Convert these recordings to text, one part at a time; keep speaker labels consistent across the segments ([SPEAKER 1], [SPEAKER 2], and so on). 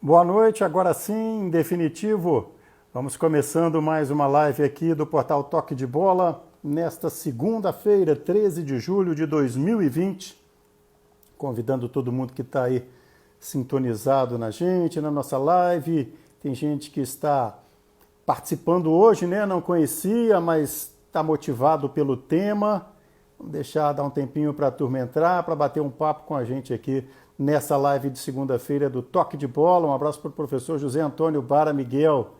[SPEAKER 1] Boa noite, agora sim, em definitivo, vamos começando mais uma live aqui do Portal Toque de Bola, nesta segunda-feira, 13 de julho de 2020, convidando todo mundo que está aí sintonizado na gente, na nossa live. Tem gente que está participando hoje, né? Não conhecia, mas está motivado pelo tema. Vamos dar um tempinho para a turma entrar, para bater um papo com a gente aqui nessa live de segunda-feira do Toque de Bola. Um abraço para o professor José Antônio Bara Miguel.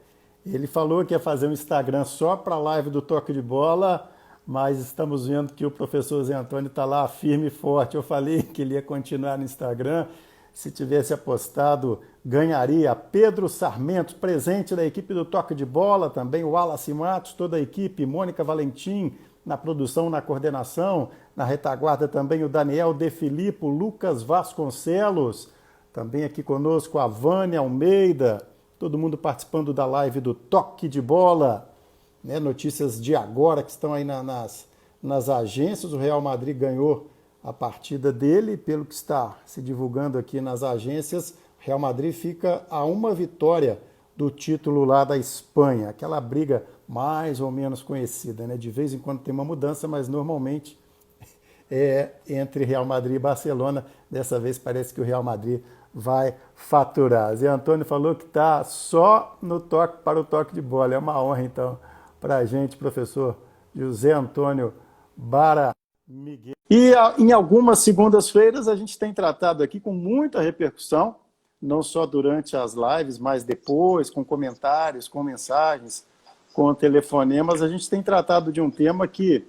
[SPEAKER 1] Ele falou que ia fazer um Instagram só para a live do Toque de Bola, mas estamos vendo que o professor José Antônio está lá firme e forte. Eu falei que ele ia continuar no Instagram. Se tivesse apostado, ganharia. Pedro Sarmento, presente da equipe do Toque de Bola, também o Wallace Matos, toda a equipe, Mônica Valentim, na produção, na coordenação, na retaguarda também o Daniel De Filippo, Lucas Vasconcelos, também aqui conosco a Vânia Almeida, todo mundo participando da live do Toque de Bola, né? Notícias de agora que estão aí nas agências. O Real Madrid ganhou a partida dele, pelo que está se divulgando aqui nas agências. O Real Madrid fica a uma vitória do título lá da Espanha, aquela briga mais ou menos conhecida, né? De vez em quando tem uma mudança, mas normalmente é entre Real Madrid e Barcelona. Dessa vez parece que o Real Madrid vai faturar. Zé Antônio falou que está só no toque para o toque de bola. É uma honra, então, para a gente, professor José Antônio Bara Miguel. E em algumas segundas-feiras a gente tem tratado aqui com muita repercussão, não só durante as lives, mas depois, com comentários, com mensagens, com telefonemas. A gente tem tratado de um tema que,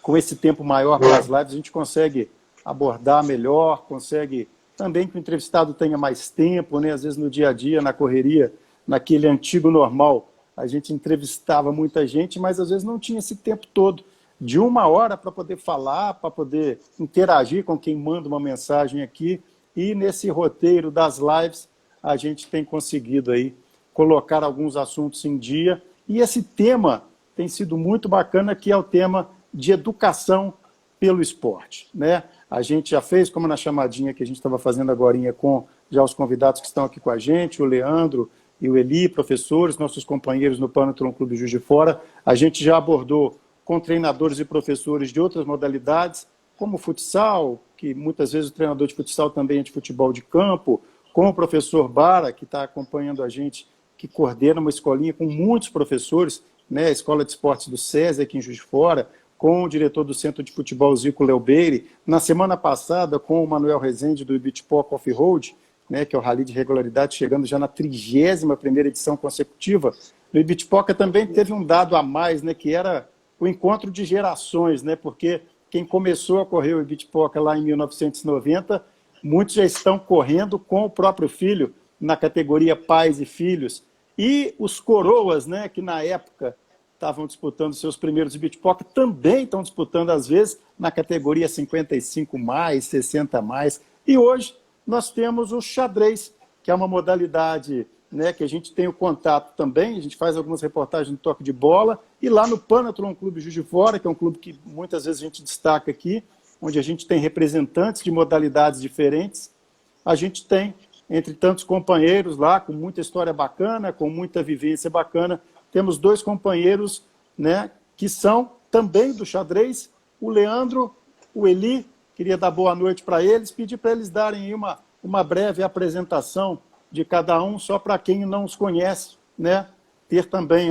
[SPEAKER 1] com esse tempo maior para as lives, a gente consegue abordar melhor, consegue também que o entrevistado tenha mais tempo, né? Às vezes no dia a dia, na correria, naquele antigo normal, a gente entrevistava muita gente, mas às vezes não tinha esse tempo todo de uma hora para poder falar, para poder interagir com quem manda uma mensagem aqui. E nesse roteiro das lives, a gente tem conseguido aí colocar alguns assuntos em dia. E esse tema tem sido muito bacana, que é o tema de educação pelo esporte, né? A gente já fez, como na chamadinha que a gente estava fazendo agora com já os convidados que estão aqui com a gente, o Leandro e o Eli, professores, nossos companheiros no Panathlon Clube Juiz de Fora. A gente já abordou com treinadores e professores de outras modalidades, como o futsal, que muitas vezes o treinador de futsal também é de futebol de campo, com o professor Bara, que está acompanhando a gente, que coordena uma escolinha com muitos professores, né, a Escola de Esportes do SESI aqui em Juiz de Fora, com o diretor do Centro de Futebol Zico Leubeire, na semana passada com o Manuel Rezende do Ibitipoca Off-Road, né, que é o Rally de Regularidade, chegando já na 31ª edição consecutiva. No Ibitipoca também teve um dado a mais, né, que era o encontro de gerações, né, porque quem começou a correr o Ibitipoca lá em 1990, muitos já estão correndo com o próprio filho na categoria pais e filhos. E os coroas, né, que na época estavam disputando seus primeiros Ibitipoca, também estão disputando, às vezes, na categoria 55 mais, 60 mais. E hoje nós temos o xadrez, que é uma modalidade, né, que a gente tem o contato também, a gente faz algumas reportagens no Toque de Bola, e lá no Panathlon Clube Juiz de Fora, que é um clube que muitas vezes a gente destaca aqui, onde a gente tem representantes de modalidades diferentes, a gente tem, entre tantos companheiros lá, com muita história bacana, com muita vivência bacana, temos dois companheiros, né, que são também do xadrez, o Leandro, o Eli. Queria dar boa noite para eles, pedir para eles darem uma breve apresentação de cada um, só para quem não os conhece, né, ter também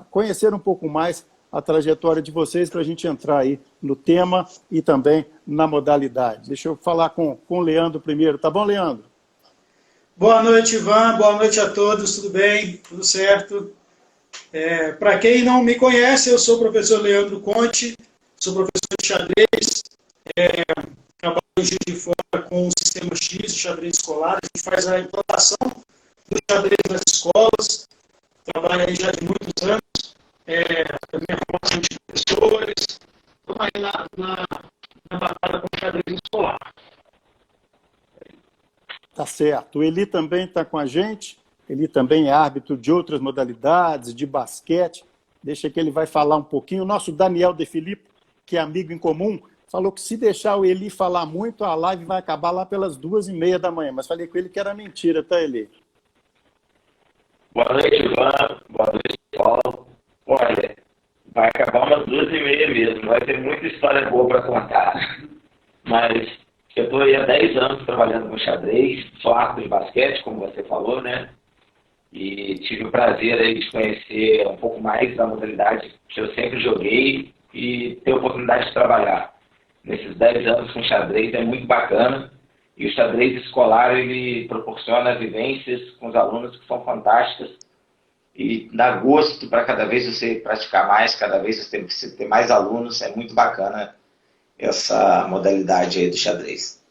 [SPEAKER 1] conhecer um pouco mais a trajetória de vocês, para a gente entrar aí no tema e também na modalidade. Deixa eu falar com o Leandro primeiro, tá bom, Leandro?
[SPEAKER 2] Boa noite, Ivan, boa noite a todos, tudo bem? Tudo certo? Para quem não me conhece, eu sou o professor Leandro Conte, sou professor de xadrez, trabalho em Juiz de Fora com o Sistema X de xadrez escolar, a gente faz a implantação do xadrez nas escolas, trabalho aí já de muitos anos, também a formação de professores, estou aí na batalha com o xadrez escolar.
[SPEAKER 1] Tá certo. O Eli também está com a gente. Ele também é árbitro de outras modalidades, de basquete. Deixa que ele vai falar um pouquinho. O nosso Daniel De Filippo, que é amigo em comum, falou que se deixar o Eli falar muito, a live vai acabar lá pelas 2h30 da manhã. Mas falei com ele que era mentira, tá, Eli?
[SPEAKER 3] Boa noite, Ivan. Boa noite, Paulo. Olha, vai acabar umas 2h30 mesmo. Vai ter muita história boa para contar. Mas eu estou aí há 10 anos trabalhando com xadrez. Sou árbitro de basquete, como você falou, né? E tive o prazer aí de conhecer um pouco mais da modalidade que eu sempre joguei e ter a oportunidade de trabalhar. Nesses 10 anos com xadrez é muito bacana. E o xadrez escolar, ele proporciona vivências com os alunos que são fantásticas e dá gosto para cada vez você praticar mais, cada vez você ter mais alunos. É muito bacana essa modalidade aí do xadrez.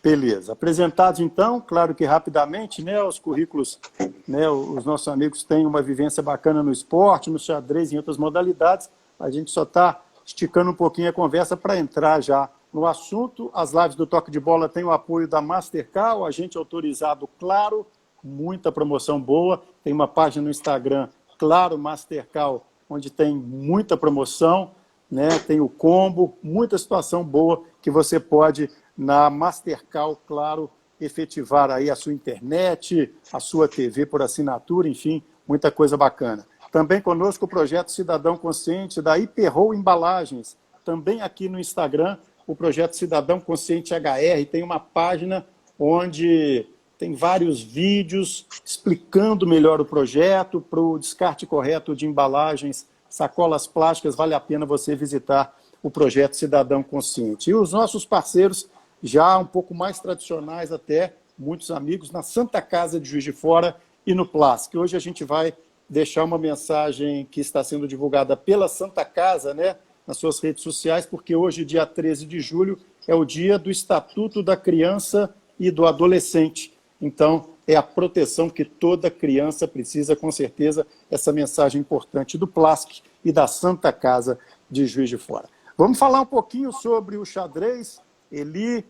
[SPEAKER 1] Beleza. Apresentados então, claro que rapidamente, né, os currículos, né, os nossos amigos têm uma vivência bacana no esporte, no xadrez e em outras modalidades. A gente só está esticando um pouquinho a conversa para entrar já no assunto. As lives do Toque de Bola têm o apoio da Mastercard, o agente autorizado Claro, muita promoção boa. Tem uma página no Instagram, Claro Mastercard, onde tem muita promoção, né? Tem o combo, muita situação boa que você pode, na Mastercard, claro, efetivar aí a sua internet, a sua TV por assinatura, enfim, muita coisa bacana. Também conosco o projeto Cidadão Consciente da Hiperroll Embalagens, também aqui no Instagram, o projeto Cidadão Consciente HR tem uma página onde tem vários vídeos explicando melhor o projeto, para o descarte correto de embalagens, sacolas plásticas, vale a pena você visitar o projeto Cidadão Consciente. E os nossos parceiros, já um pouco mais tradicionais até, muitos amigos, na Santa Casa de Juiz de Fora e no Plasc. Hoje a gente vai deixar uma mensagem que está sendo divulgada pela Santa Casa, né, nas suas redes sociais, porque hoje, dia 13 de julho, é o dia do Estatuto da Criança e do Adolescente. Então, é a proteção que toda criança precisa, com certeza, essa mensagem importante do Plasc e da Santa Casa de Juiz de Fora. Vamos falar um pouquinho sobre o xadrez, Eli,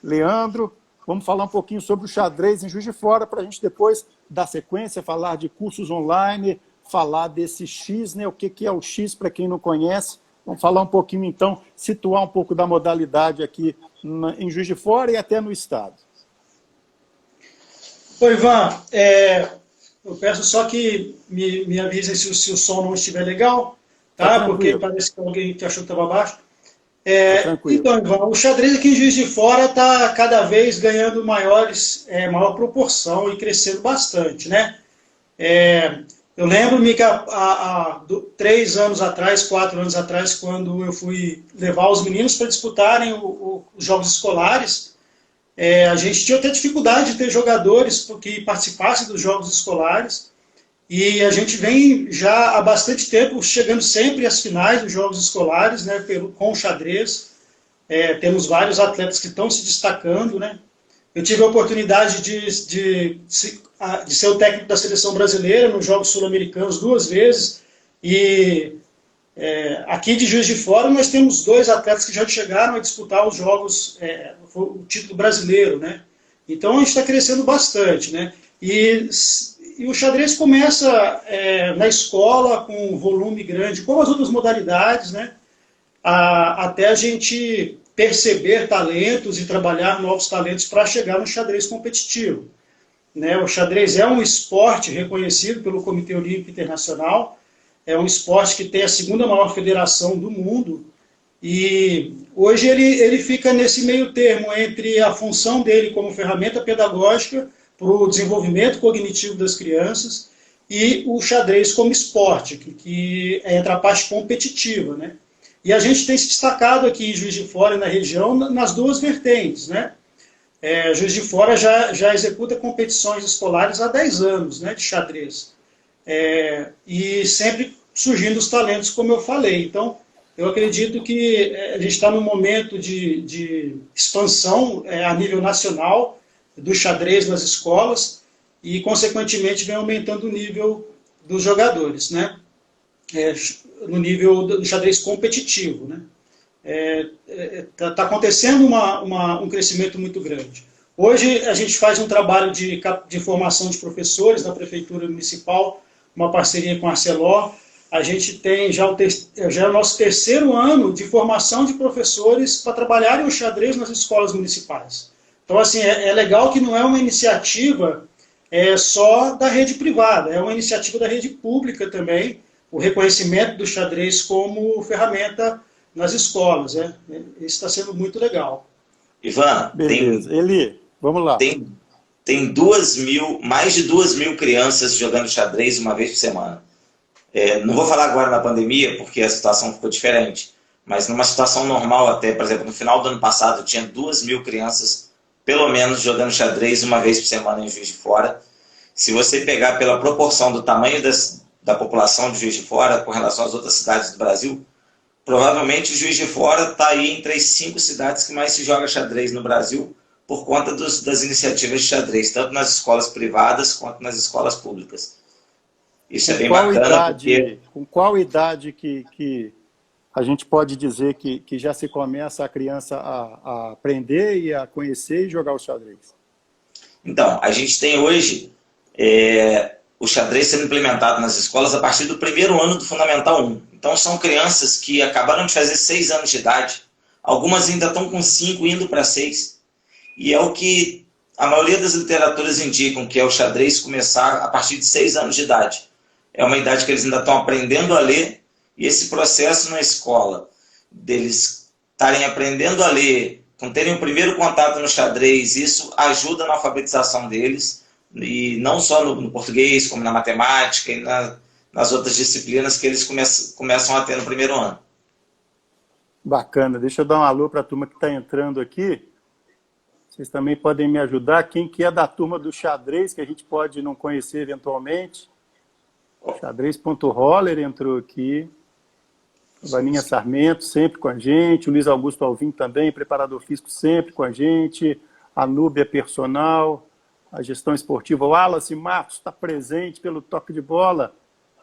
[SPEAKER 1] Leandro, vamos falar um pouquinho sobre o xadrez em Juiz de Fora, para a gente depois dar sequência, falar de cursos online, falar desse X, né? O que é o X, para quem não conhece. Vamos falar um pouquinho, então, situar um pouco da modalidade aqui em Juiz de Fora e até no estado.
[SPEAKER 2] Oi, Ivan. Eu peço só que me avisem se o som não estiver legal, tá? Porque parece que alguém que achou que estava baixo. Então, Ivan, o xadrez aqui em Juiz de Fora está cada vez ganhando maior proporção e crescendo bastante, né? Eu lembro-me que há 3 anos atrás, 4 anos atrás, quando eu fui levar os meninos para disputarem os jogos escolares, a gente tinha até dificuldade de ter jogadores que participassem dos jogos escolares, e a gente vem já há bastante tempo chegando sempre às finais dos jogos escolares, né, com o xadrez. Temos vários atletas que estão se destacando, né? Eu tive a oportunidade de ser o técnico da seleção brasileira nos Jogos Sul-Americanos 2 vezes, e aqui de Juiz de Fora nós temos 2 atletas que já chegaram a disputar os Jogos, o título brasileiro, né? Então a gente está crescendo bastante, né? E o xadrez começa na escola com um volume grande, como as outras modalidades, né? Até a gente perceber talentos e trabalhar novos talentos para chegar no xadrez competitivo, né? O xadrez é um esporte reconhecido pelo Comitê Olímpico Internacional, é um esporte que tem a 2ª maior federação do mundo, e hoje ele fica nesse meio termo entre a função dele como ferramenta pedagógica para o desenvolvimento cognitivo das crianças e o xadrez como esporte, que entra a parte competitiva, né? E a gente tem se destacado aqui em Juiz de Fora e na região nas 2 vertentes, né? Juiz de Fora já executa competições escolares há 10 anos, né, de xadrez. E sempre surgindo os talentos, como eu falei. Então, eu acredito que a gente está num momento de expansão a nível nacional do xadrez nas escolas e, consequentemente, vem aumentando o nível dos jogadores, né? No nível do xadrez competitivo, né? Está acontecendo um crescimento muito grande. Hoje a gente faz um trabalho de formação de professores na Prefeitura Municipal, uma parceria com a Arcelor. A gente tem já o nosso 3º ano de formação de professores para trabalharem o xadrez nas escolas municipais. Então, assim, é legal que não é uma iniciativa só da rede privada, é uma iniciativa da rede pública também, o reconhecimento do xadrez como ferramenta nas escolas. Isso está sendo muito legal.
[SPEAKER 3] Ivan,
[SPEAKER 1] Beleza. Eli, vamos lá.
[SPEAKER 3] tem mais de 2.000 crianças jogando xadrez uma vez por semana. Não vou falar agora na pandemia, porque a situação ficou diferente, mas numa situação normal até, por exemplo, no final do ano passado, tinha 2.000 crianças, pelo menos, jogando xadrez uma vez por semana em Juiz de Fora. Se você pegar pela proporção do tamanho da população de Juiz de Fora com relação às outras cidades do Brasil, provavelmente Juiz de Fora está aí entre as 5 cidades que mais se joga xadrez no Brasil, por conta das iniciativas de xadrez, tanto nas escolas privadas quanto nas escolas públicas. Isso é bem bacana, porque...
[SPEAKER 1] Com qual idade que a gente pode dizer que já se começa a criança a aprender e a conhecer e jogar o xadrez?
[SPEAKER 3] Então, a gente tem hoje o xadrez sendo implementado nas escolas a partir do primeiro ano do Fundamental 1. Então, são crianças que acabaram de fazer 6 anos de idade, algumas ainda estão com 5, indo para 6, e é o que a maioria das literaturas indicam, que é o xadrez começar a partir de 6 anos de idade. É uma idade que eles ainda estão aprendendo a ler, e esse processo na escola, deles estarem aprendendo a ler, terem o primeiro contato no xadrez, isso ajuda na alfabetização deles, e não só no português, como na matemática e nas outras disciplinas que eles começam a ter no primeiro ano.
[SPEAKER 1] Bacana. Deixa eu dar um alô para a turma que está entrando aqui. Vocês também podem me ajudar. Quem que é da turma do xadrez, que a gente pode não conhecer eventualmente? Xadrez.roller entrou aqui. Vaninha Sarmento, sempre com a gente. O Luiz Augusto Alvim também, preparador físico, sempre com a gente. A Núbia Personal, a gestão esportiva. O Wallace Matos está presente pelo toque de bola.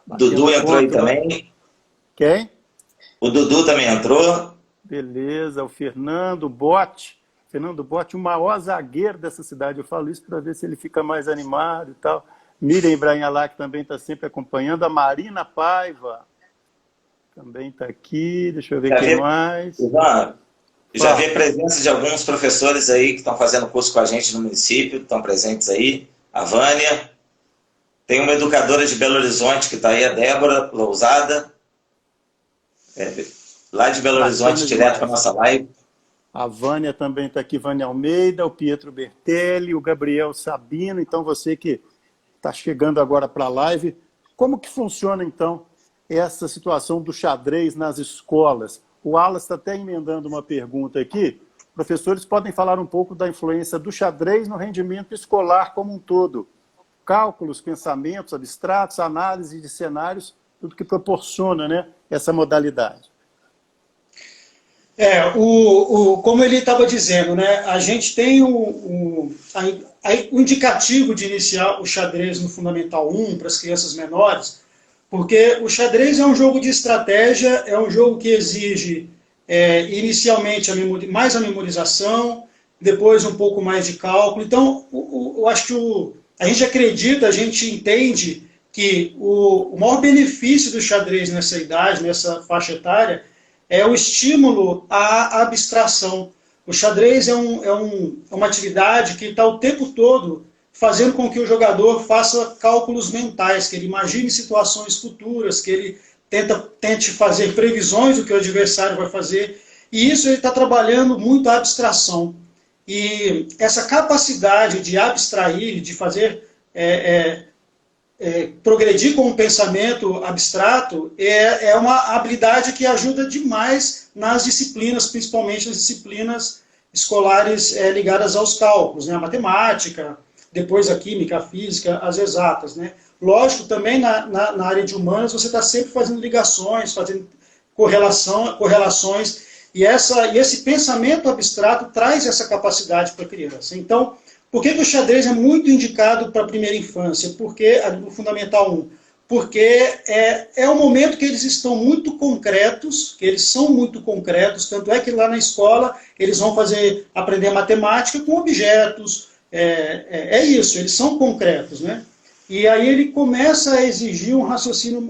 [SPEAKER 3] Dudu entrou aí também.
[SPEAKER 1] Quem?
[SPEAKER 3] O Dudu também entrou.
[SPEAKER 1] Beleza. O Fernando Botti. Fernando Botti, o maior zagueiro dessa cidade. Eu falo isso para ver se ele fica mais animado e tal. Miriam Ibrahim Alac também está sempre acompanhando. A Marina Paiva também está aqui. Deixa eu ver quem mais.
[SPEAKER 3] Ivan, já vi a presença de alguns professores aí que estão fazendo curso com a gente no município, estão presentes aí. A Vânia. Tem uma educadora de Belo Horizonte que está aí, a Débora Lousada. Lá de Belo Horizonte, direto para a nossa live.
[SPEAKER 1] A Vânia também está aqui, Vânia Almeida, o Pietro Bertelli, o Gabriel Sabino. Então, você que está chegando agora para a live, como que funciona, então, essa situação do xadrez nas escolas? O Wallace está até emendando uma pergunta aqui. Professores podem falar um pouco da influência do xadrez no rendimento escolar como um todo. Cálculos, pensamentos abstratos, análise de cenários, tudo que proporciona, né, essa modalidade.
[SPEAKER 2] Como ele estava dizendo, né, a gente tem o indicativo de iniciar o xadrez no Fundamental 1 para as crianças menores, porque o xadrez é um jogo de estratégia, é um jogo que exige inicialmente mais a memorização, depois um pouco mais de cálculo. Então, eu acho que a gente acredita, a gente entende que o maior benefício do xadrez nessa idade, nessa faixa etária, é o estímulo à abstração. O xadrez é uma atividade que está o tempo todo fazendo com que o jogador faça cálculos mentais, que ele imagine situações futuras, que ele tente fazer previsões do que o adversário vai fazer, e isso ele está trabalhando muito a abstração. E essa capacidade de abstrair, de fazer progredir com um pensamento abstrato é uma habilidade que ajuda demais nas disciplinas, principalmente nas disciplinas escolares ligadas aos cálculos, né? A matemática, depois a química, a física, as exatas, né? Lógico, também na área de humanas você está sempre fazendo ligações, fazendo correlações, e esse pensamento abstrato traz essa capacidade para a criança. Então, por que o xadrez é muito indicado para a primeira infância? Porque no Fundamental 1? Porque é um momento que eles estão muito concretos, que eles são muito concretos, tanto é que lá na escola eles vão aprender matemática com objetos, isso, eles são concretos, né? E aí ele começa a exigir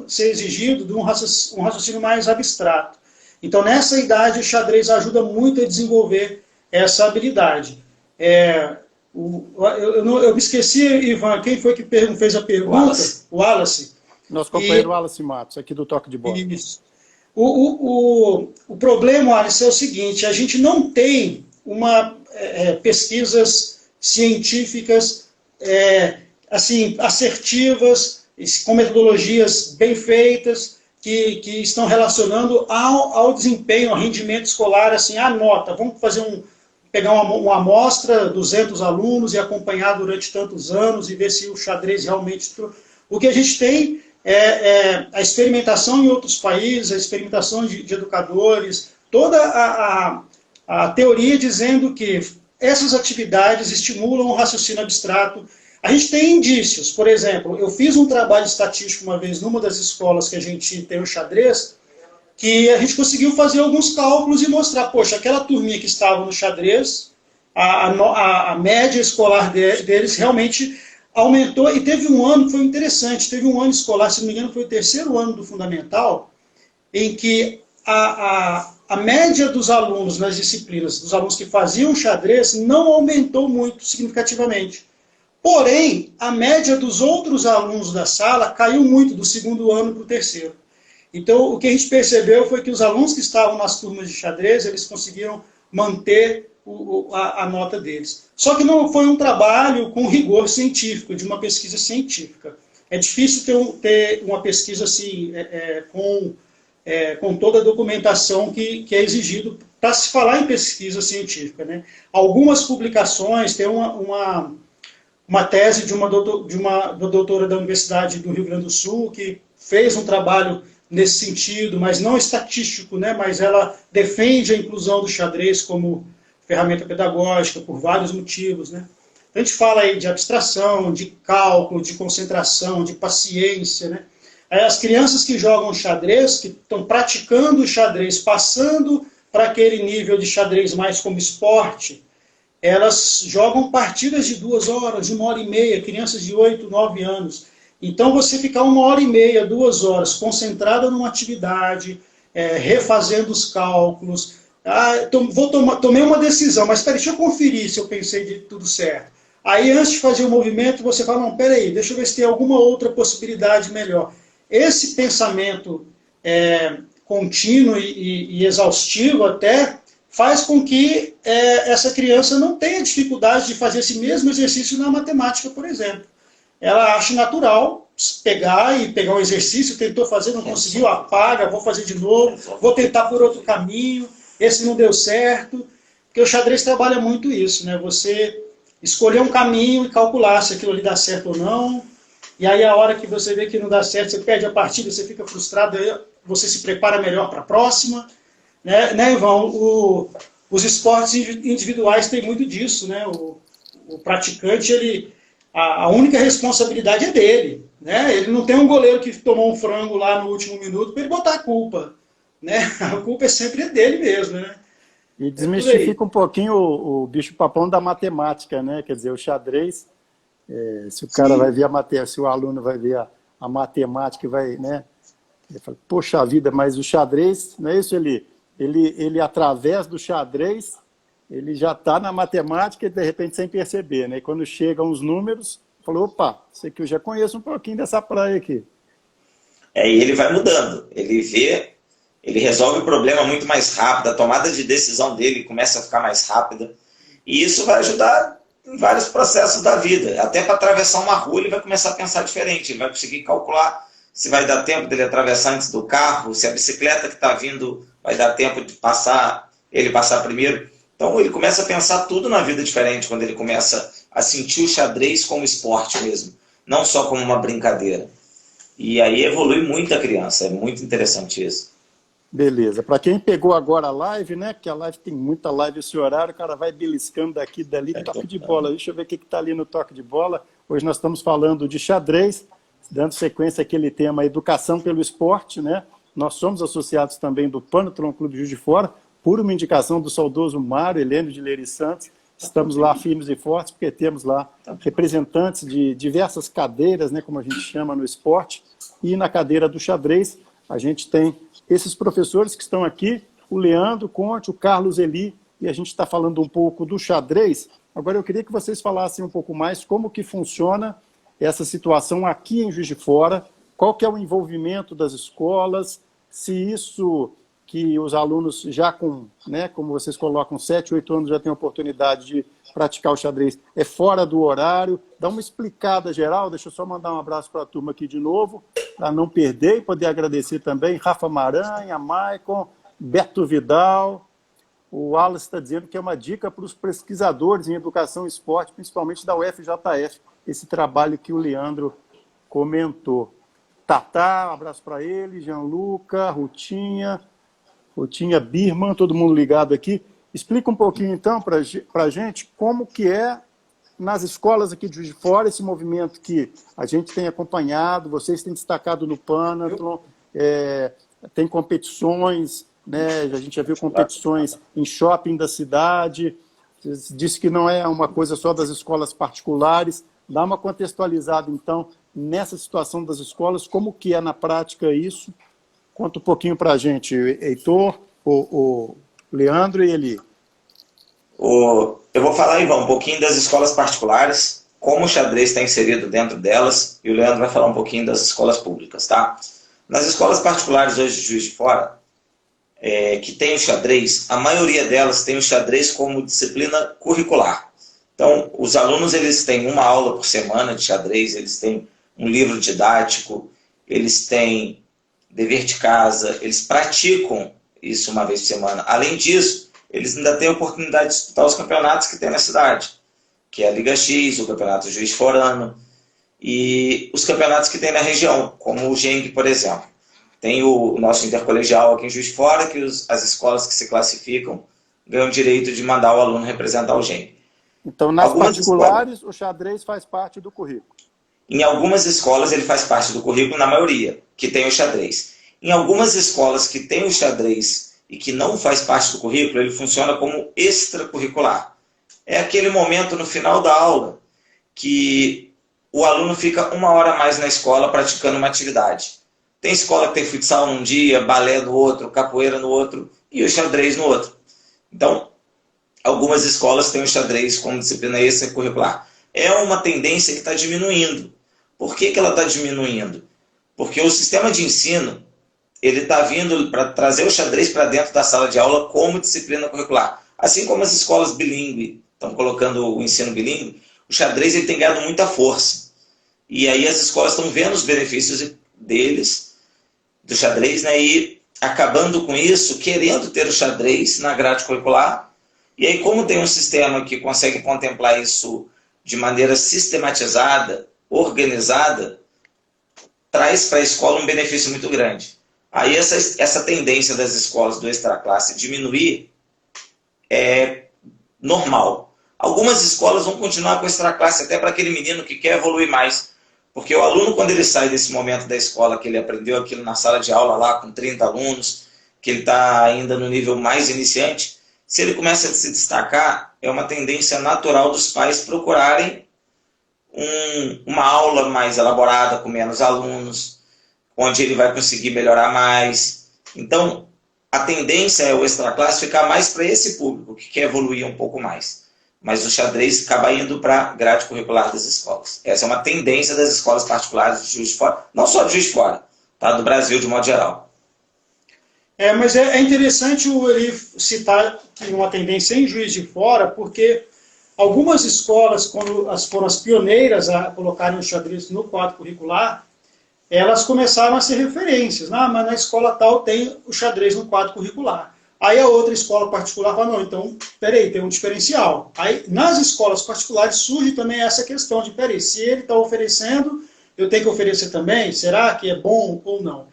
[SPEAKER 2] ser exigido de um raciocínio mais abstrato. Então, nessa idade, o xadrez ajuda muito a desenvolver essa habilidade. eu me esqueci, Ivan, quem foi que fez a pergunta? O Wallace.
[SPEAKER 1] Nosso companheiro Wallace Matos, aqui do Toque de Bola.
[SPEAKER 2] Isso. O problema, Wallace, é o seguinte, a gente não tem pesquisas científicas assim, assertivas, com metodologias bem feitas, que estão relacionando ao desempenho, ao rendimento escolar, assim, a nota. Vamos pegar uma amostra, 200 alunos, e acompanhar durante tantos anos, e ver se o xadrez realmente... O que a gente tem é a experimentação em outros países, a experimentação de educadores, toda a teoria dizendo que essas atividades estimulam o raciocínio abstrato. A gente tem indícios, por exemplo, eu fiz um trabalho estatístico uma vez numa das escolas que a gente tem o xadrez, que a gente conseguiu fazer alguns cálculos e mostrar, poxa, aquela turminha que estava no xadrez, a média escolar deles realmente aumentou, e teve um ano que foi interessante, teve um ano escolar, se não me engano, foi o 3º ano do fundamental, em que a média dos alunos nas disciplinas, dos alunos que faziam xadrez, não aumentou muito significativamente. Porém, a média dos outros alunos da sala caiu muito do 2º ano para o 3º. Então, o que a gente percebeu foi que os alunos que estavam nas turmas de xadrez, eles conseguiram manter a nota deles. Só que não foi um trabalho com rigor científico, de uma pesquisa científica. É difícil ter uma pesquisa assim, com toda a documentação que é exigido para se falar em pesquisa científica, né? Algumas publicações, tem uma tese de uma doutora da Universidade do Rio Grande do Sul, que fez um trabalho nesse sentido, mas não estatístico, né? Mas ela defende a inclusão do xadrez como ferramenta pedagógica por vários motivos, né? A gente fala aí de abstração, de cálculo, de concentração, de paciência, né? As crianças que jogam xadrez, que estão praticando o xadrez, passando para aquele nível de xadrez mais como esporte, elas jogam partidas de 2 horas, de 1h30, crianças de 8, 9 anos. Então, você ficar 1h30, 2 horas, concentrada numa atividade, refazendo os cálculos, tomei uma decisão, mas peraí, deixa eu conferir se eu pensei de tudo certo. Aí, antes de fazer o movimento, você fala, não, peraí, deixa eu ver se tem alguma outra possibilidade melhor. Esse pensamento contínuo e exaustivo até faz com que essa criança não tenha dificuldade de fazer esse mesmo exercício na matemática, por exemplo. Ela acha natural pegar um exercício, tentou fazer, não conseguiu, apaga, vou fazer de novo, vou tentar por outro caminho, esse não deu certo, porque o xadrez trabalha muito isso, né? Você escolher um caminho e calcular se aquilo ali dá certo ou não, e aí a hora que você vê que não dá certo, você perde a partida, você fica frustrado, aí você se prepara melhor para a próxima, né, Ivan? Os esportes individuais têm muito disso, né? O praticante, a única responsabilidade é dele, né? Ele não tem um goleiro que tomou um frango lá no último minuto para ele botar a culpa, né? A culpa é sempre dele mesmo, né?
[SPEAKER 1] E desmistifica um pouquinho o bicho-papão da matemática, né? Quer dizer, o xadrez, se o cara vai ver a matemática, se o aluno vai ver a matemática, vai, né? Ele fala, poxa vida, mas o xadrez, não é isso? Ele através do xadrez, ele já está na matemática, de repente, sem perceber, né? E quando chegam os números, falou, opa, isso aqui eu já conheço um pouquinho dessa praia aqui.
[SPEAKER 4] E ele vai mudando, ele resolve o problema muito mais rápido, a tomada de decisão dele começa a ficar mais rápida, e isso vai ajudar em vários processos da vida. Até para atravessar uma rua, ele vai começar a pensar diferente, ele vai conseguir calcular se vai dar tempo dele atravessar antes do carro, se a bicicleta que está vindo vai dar tempo de ele passar primeiro. Então ele começa a pensar tudo na vida diferente, quando ele começa a sentir o xadrez como esporte mesmo, não só como uma brincadeira. E aí evolui muito a criança, é muito interessante isso.
[SPEAKER 1] Beleza. Para quem pegou agora a live, né? Porque a live tem muita live esse horário, o cara vai beliscando daqui e dali, toque de bola. Deixa eu ver o que está ali no toque de bola. Hoje nós estamos falando de xadrez, dando sequência àquele tema educação pelo esporte, né? Nós somos associados também do Panathlon Clube Juiz de Fora, por uma indicação do saudoso Mário Helênio de Lery Santos. Estamos lá firmes e fortes, porque temos lá representantes de diversas cadeiras, né, como a gente chama no esporte, e na cadeira do xadrez a gente tem esses professores que estão aqui, o Leandro Conte, o Carlos Eli, e a gente está falando um pouco do xadrez, Agora eu queria que vocês falassem um pouco mais como que funciona essa situação aqui em Juiz de Fora, qual que é o envolvimento das escolas, se isso que os alunos já com, né, como vocês colocam, 7, 8 anos já têm oportunidade de praticar o xadrez, é fora do horário. Dá uma explicada geral, deixa eu só mandar um abraço para a turma aqui de novo, para não perder e poder agradecer também Rafa Maranha, Maicon, Beto Vidal. O Wallace está dizendo que é uma dica para os pesquisadores em educação e esporte, principalmente da UFJF, esse trabalho que o Leandro comentou. Tatá, um abraço para ele, Gianluca, Rutinha, Birman, todo mundo ligado aqui. Explica um pouquinho, então, para a gente como que é nas escolas aqui de Juiz de Fora, esse movimento que a gente tem acompanhado, vocês têm destacado no Panatlon, tem competições, né? A gente já viu competições em shopping da cidade, disse que não é uma coisa só das escolas particulares. Dá uma contextualizada, então, nessa situação das escolas, como que é na prática isso? Conta um pouquinho para a gente, Heitor, o Leandro e Eli.
[SPEAKER 4] Eu vou falar, Ivan, um pouquinho das escolas particulares, como o xadrez está inserido dentro delas, e o Leandro vai falar um pouquinho das escolas públicas, tá? Nas escolas particulares hoje de Juiz de Fora, que tem o xadrez, a maioria delas tem o xadrez como disciplina curricular. Então, os alunos eles têm uma aula por semana de xadrez, eles têm um livro didático, eles têm dever de casa, eles praticam isso uma vez por semana. Além disso, eles ainda têm a oportunidade de disputar os campeonatos que tem na cidade, que é a Liga X, o Campeonato Juiz Forano, e os campeonatos que tem na região, como o GENG, por exemplo. Tem o nosso intercolegial aqui em Juiz de Fora, que as escolas que se classificam ganham o direito de mandar o aluno representar o GENG.
[SPEAKER 1] Então, nas particulares, o xadrez faz parte do currículo.
[SPEAKER 4] Em algumas escolas ele faz parte do currículo, na maioria, que tem o xadrez. Em algumas escolas que tem o xadrez e que não faz parte do currículo, ele funciona como extracurricular. É aquele momento no final da aula que o aluno fica 1 hora a mais na escola praticando uma atividade. Tem escola que tem futsal num dia, balé no outro, capoeira no outro e o xadrez no outro. Então, algumas escolas têm o xadrez como disciplina extracurricular. É uma tendência que está diminuindo. Por que ela está diminuindo? Porque o sistema de ensino ele está vindo para trazer o xadrez para dentro da sala de aula como disciplina curricular. Assim como as escolas bilíngue estão colocando o ensino bilíngue, o xadrez ele tem ganhado muita força. E aí as escolas estão vendo os benefícios deles, do xadrez, né, e acabando com isso, querendo ter o xadrez na grade curricular. E aí, como tem um sistema que consegue contemplar isso de maneira sistematizada, organizada, traz para a escola um benefício muito grande. Aí essa tendência das escolas do extraclasse diminuir é normal. Algumas escolas vão continuar com o extraclasse até para aquele menino que quer evoluir mais. Porque o aluno, quando ele sai desse momento da escola, que ele aprendeu aquilo na sala de aula lá com 30 alunos, que ele está ainda no nível mais iniciante, se ele começa a se destacar, é uma tendência natural dos pais procurarem uma aula mais elaborada, com menos alunos, onde ele vai conseguir melhorar mais. Então, a tendência é o extraclasse ficar mais para esse público, que quer evoluir um pouco mais. Mas o xadrez acaba indo para a grade curricular das escolas. Essa é uma tendência das escolas particulares de Juiz de Fora, não só de Juiz de Fora, tá? Do Brasil de modo geral.
[SPEAKER 2] Mas é interessante ele citar uma tendência em Juiz de Fora, porque algumas escolas, quando foram as pioneiras a colocarem o xadrez no quadro curricular, elas começaram a ser referências. Mas na escola tal tem o xadrez no quadro curricular. Aí a outra escola particular fala, não, então, peraí, tem um diferencial. Aí nas escolas particulares surge também essa questão de, peraí, se ele está oferecendo, eu tenho que oferecer também? Será que é bom ou não?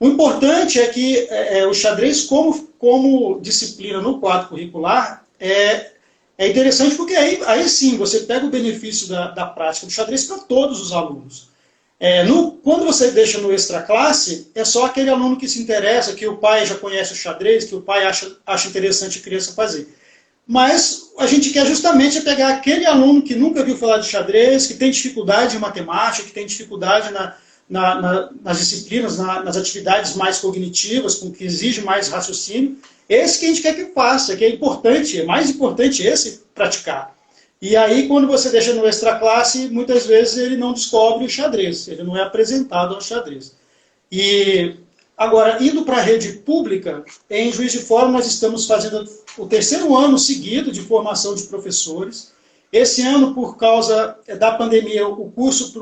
[SPEAKER 2] O importante é que o xadrez como disciplina no quadro curricular é interessante porque aí sim você pega o benefício da prática do xadrez para todos os alunos. Quando você deixa no extraclasse, é só aquele aluno que se interessa, que o pai já conhece o xadrez, que o pai acha interessante a criança fazer. Mas a gente quer justamente pegar aquele aluno que nunca viu falar de xadrez, que tem dificuldade em matemática, que tem dificuldade nas disciplinas, nas atividades mais cognitivas, que exige mais raciocínio. Esse que a gente quer que faça, que é importante, é mais importante esse praticar. E aí, quando você deixa no extra classe, muitas vezes ele não descobre o xadrez, ele não é apresentado ao xadrez. E agora, indo para a rede pública, em Juiz de Fora nós estamos fazendo o terceiro ano seguido de formação de professores. Esse ano, por causa da pandemia, o curso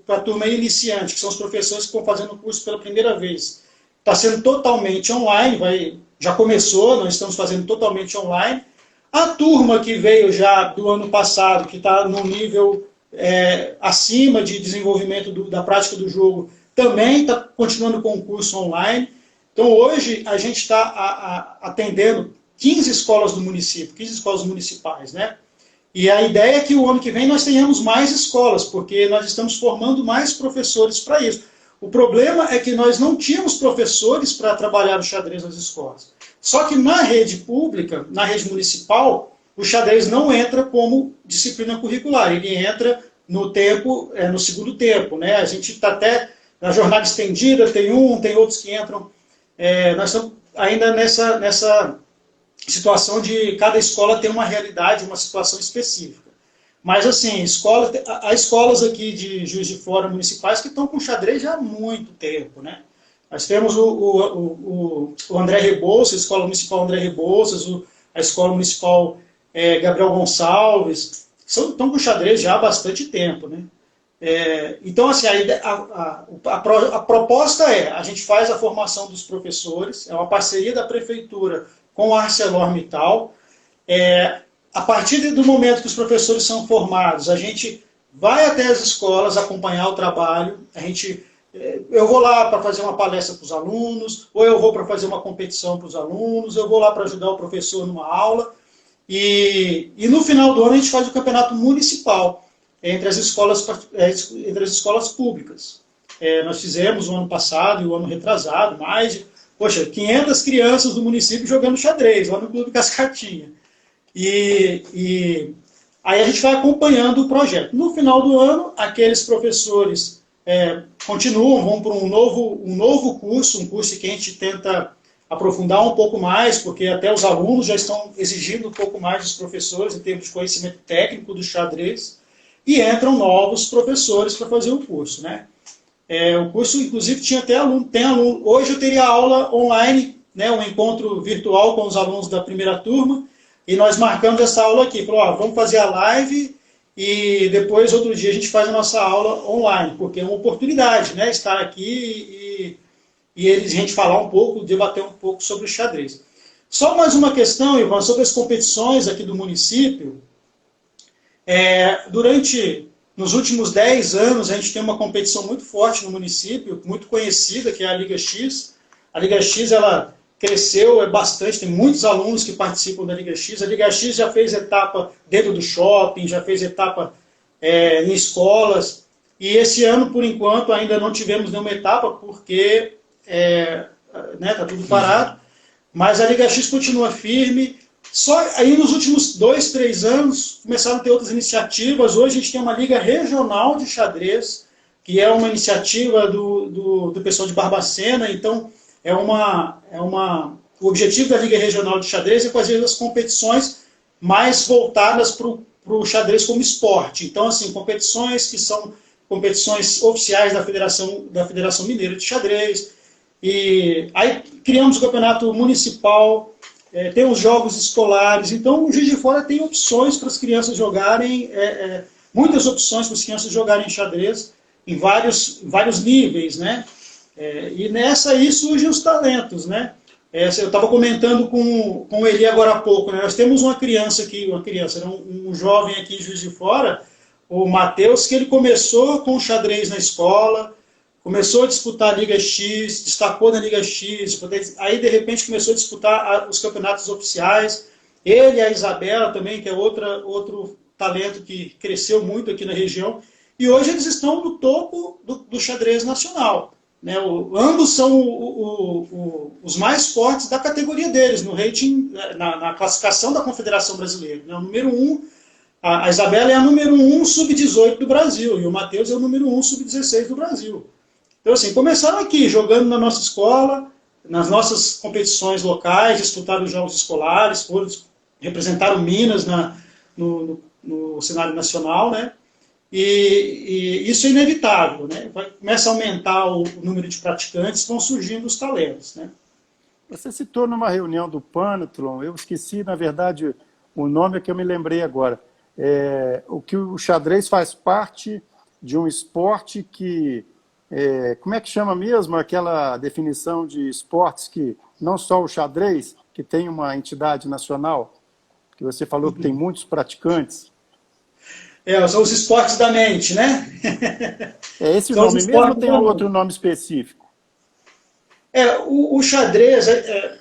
[SPEAKER 2] para a turma iniciante, que são os professores que estão fazendo o curso pela primeira vez, está sendo totalmente online, já começou, nós estamos fazendo totalmente online. A turma que veio já do ano passado, que está no nível acima de desenvolvimento da prática do jogo, também está continuando com o curso online. Então, hoje, a gente está atendendo 15 escolas do município, 15 escolas municipais, né? E a ideia é que o ano que vem nós tenhamos mais escolas, porque nós estamos formando mais professores para isso. O problema é que nós não tínhamos professores para trabalhar o xadrez nas escolas. Só que na rede pública, na rede municipal, o xadrez não entra como disciplina curricular, ele entra no segundo tempo, né? A gente está até na jornada estendida, tem outros que entram. Nós estamos ainda nessa situação de cada escola ter uma realidade, uma situação específica. Mas, assim, há escolas aqui de Juiz de Fora municipais que estão com xadrez já há muito tempo, né? Nós temos o André Rebouças, a Escola Municipal André Rebouças, a Escola Municipal Gabriel Gonçalves, estão com xadrez já há bastante tempo, né? Então, assim, a proposta a gente faz a formação dos professores, é uma parceria da prefeitura com a ArcelorMittal. A partir do momento que os professores são formados, a gente vai até as escolas acompanhar o trabalho, eu vou lá para fazer uma palestra para os alunos, ou eu vou para fazer uma competição para os alunos, eu vou lá para ajudar o professor numa aula, e no final do ano a gente faz o campeonato municipal entre as escolas públicas. Nós fizemos o ano passado e o ano retrasado, mais de 500 crianças do município jogando xadrez, lá no Clube Cascatinha. E aí a gente vai acompanhando o projeto. No final do ano, aqueles professores continuam, vão para um novo curso, um curso que a gente tenta aprofundar um pouco mais, porque até os alunos já estão exigindo um pouco mais dos professores em termos de conhecimento técnico do xadrez, e entram novos professores para fazer o curso, né? O curso, inclusive, tinha até tem aluno. Hoje eu teria aula online, né, um encontro virtual com os alunos da primeira turma, e nós marcamos essa aula aqui. Falou, vamos fazer a live e depois, outro dia, a gente faz a nossa aula online, porque é uma oportunidade, né, estar aqui e a gente falar um pouco, debater um pouco sobre o xadrez. Só mais uma questão, Ivan, sobre as competições aqui do município. Nos últimos 10 anos, a gente tem uma competição muito forte no município, muito conhecida, que é a Liga X. A Liga X, ela cresceu bastante, tem muitos alunos que participam da Liga X. A Liga X já fez etapa dentro do shopping, já fez etapa em escolas. E esse ano, por enquanto, ainda não tivemos nenhuma etapa, porque está tudo parado. Mas a Liga X continua firme. Só aí nos últimos 2, 3 anos começaram a ter outras iniciativas. Hoje a gente tem uma Liga Regional de Xadrez, que é uma iniciativa do pessoal de Barbacena. Então, o objetivo da Liga Regional de Xadrez é fazer as competições mais voltadas para o xadrez como esporte. Então, assim, competições que são competições oficiais da Federação Mineira de Xadrez. E aí criamos o campeonato municipal. Tem os jogos escolares, então o Juiz de Fora tem opções para as crianças jogarem, muitas opções para as crianças jogarem xadrez em vários níveis, né? E nessa aí surgem os talentos, né? Eu estava comentando com o Eli agora há pouco, né? Nós temos uma criança, era um jovem aqui em Juiz de Fora, o Matheus, que ele começou com xadrez na escola, começou a disputar a Liga X, destacou na Liga X, aí de repente começou a disputar os campeonatos oficiais. Ele e a Isabela também, que é outro talento que cresceu muito aqui na região, e hoje eles estão no topo do xadrez nacional. Né? Ambos são os mais fortes da categoria deles, no rating, na classificação da Confederação Brasileira. Né? O número 1, a Isabela é a número 1 sub-18 do Brasil, e o Matheus é o número 1 sub-16 do Brasil. Então, assim, começaram aqui, jogando na nossa escola, nas nossas competições locais, disputaram os jogos escolares, representaram Minas no no cenário nacional, né? E isso é inevitável, né? Começa a aumentar o número de praticantes, vão surgindo os talentos, né?
[SPEAKER 1] Você citou numa reunião do Panathlon, eu esqueci, na verdade, o nome que eu me lembrei agora. O que o xadrez faz parte de um esporte que... como é que chama mesmo aquela definição de esportes que não só o xadrez, que tem uma entidade nacional, que você falou que tem muitos praticantes?
[SPEAKER 2] São os esportes da mente, né?
[SPEAKER 1] É esse o
[SPEAKER 2] São os
[SPEAKER 1] nome mesmo ou
[SPEAKER 2] esportes
[SPEAKER 1] tem
[SPEAKER 2] da
[SPEAKER 1] outro
[SPEAKER 2] mente.
[SPEAKER 1] nome específico?
[SPEAKER 2] O xadrez,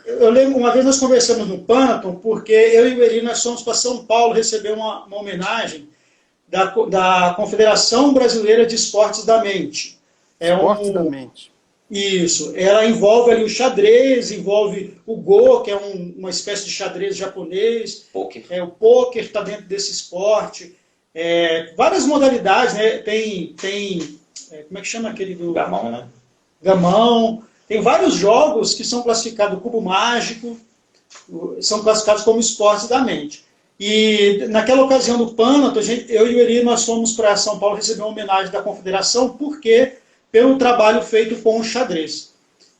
[SPEAKER 2] eu lembro, uma vez nós conversamos no Panton, porque eu e o Eri, nós fomos para São Paulo receber uma homenagem da Confederação Brasileira de Esportes da Mente.
[SPEAKER 1] Esportes da mente.
[SPEAKER 2] Isso, ela envolve ali o xadrez, envolve o Go, que é uma espécie de xadrez japonês, o pôquer está dentro desse esporte, várias modalidades, né? Tem como é que chama aquele do...
[SPEAKER 4] Gamão, né?
[SPEAKER 2] Gamão. Tem vários jogos que são classificados, cubo mágico, são classificados como esportes da mente. E naquela ocasião do Panato, eu e o Eri, nós fomos para São Paulo receber uma homenagem da Confederação, porque pelo trabalho feito com o xadrez.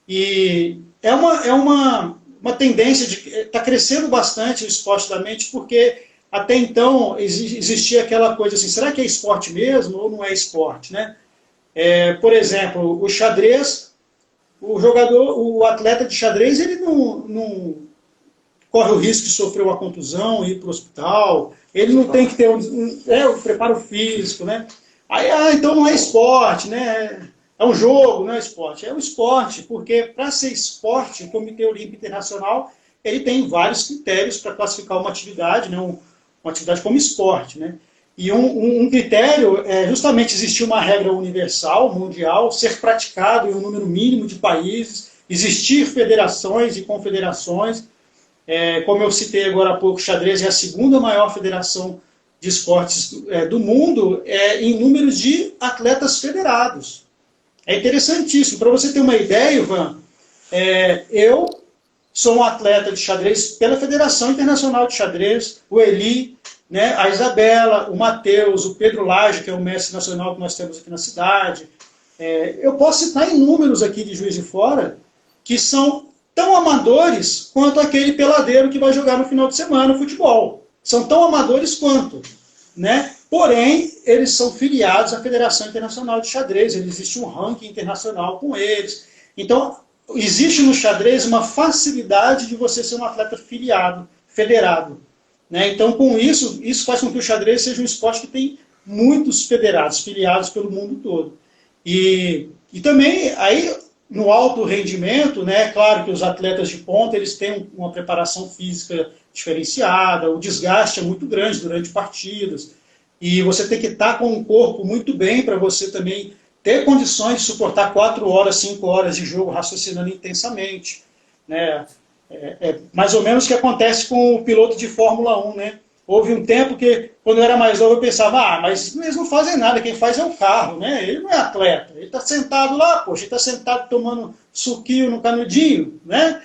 [SPEAKER 2] E é uma tendência de... Está crescendo bastante o esporte da mente, porque até então existia aquela coisa assim, será que é esporte mesmo ou não é esporte, né? Por exemplo, o xadrez, o atleta de xadrez, ele não corre o risco de sofrer uma contusão, ir para o hospital, ele não tem que ter um preparo físico, né? Aí, então não é esporte, né? É um jogo, não é esporte. É um esporte, porque para ser esporte, o Comitê Olímpico Internacional, ele tem vários critérios para classificar uma atividade, né? Uma atividade como esporte, né? E um critério é justamente existir uma regra universal, mundial, ser praticado em um número mínimo de países, existir federações e confederações. Como eu citei agora há pouco, o xadrez é a segunda maior federação de esportes do mundo em números de atletas federados. É interessantíssimo. Para você ter uma ideia, Ivan, eu sou um atleta de xadrez pela Federação Internacional de Xadrez, o Eli, né, a Isabela, o Matheus, o Pedro Lage, que é o mestre nacional que nós temos aqui na cidade. Eu posso citar inúmeros aqui de Juiz de Fora que são tão amadores quanto aquele peladeiro que vai jogar no final de semana futebol. São tão amadores quanto, né? Porém, eles são filiados à Federação Internacional de Xadrez, existe um ranking internacional com eles. Então, existe no xadrez uma facilidade de você ser um atleta filiado, federado. Né? Então, com isso faz com que o xadrez seja um esporte que tem muitos federados, filiados pelo mundo todo. E também, aí, no alto rendimento, né, claro que os atletas de ponta, eles têm uma preparação física diferenciada, o desgaste é muito grande durante partidas, e você tem que estar com um corpo muito bem para você também ter condições de suportar 4 horas, 5 horas de jogo raciocinando intensamente. Né? Mais ou menos o que acontece com o piloto de Fórmula 1, né? Houve um tempo que, quando eu era mais novo, eu pensava, mas eles não fazem nada, quem faz é o carro, né? Ele não é atleta, ele está sentado lá, poxa, ele está sentado tomando suquinho no canudinho, né?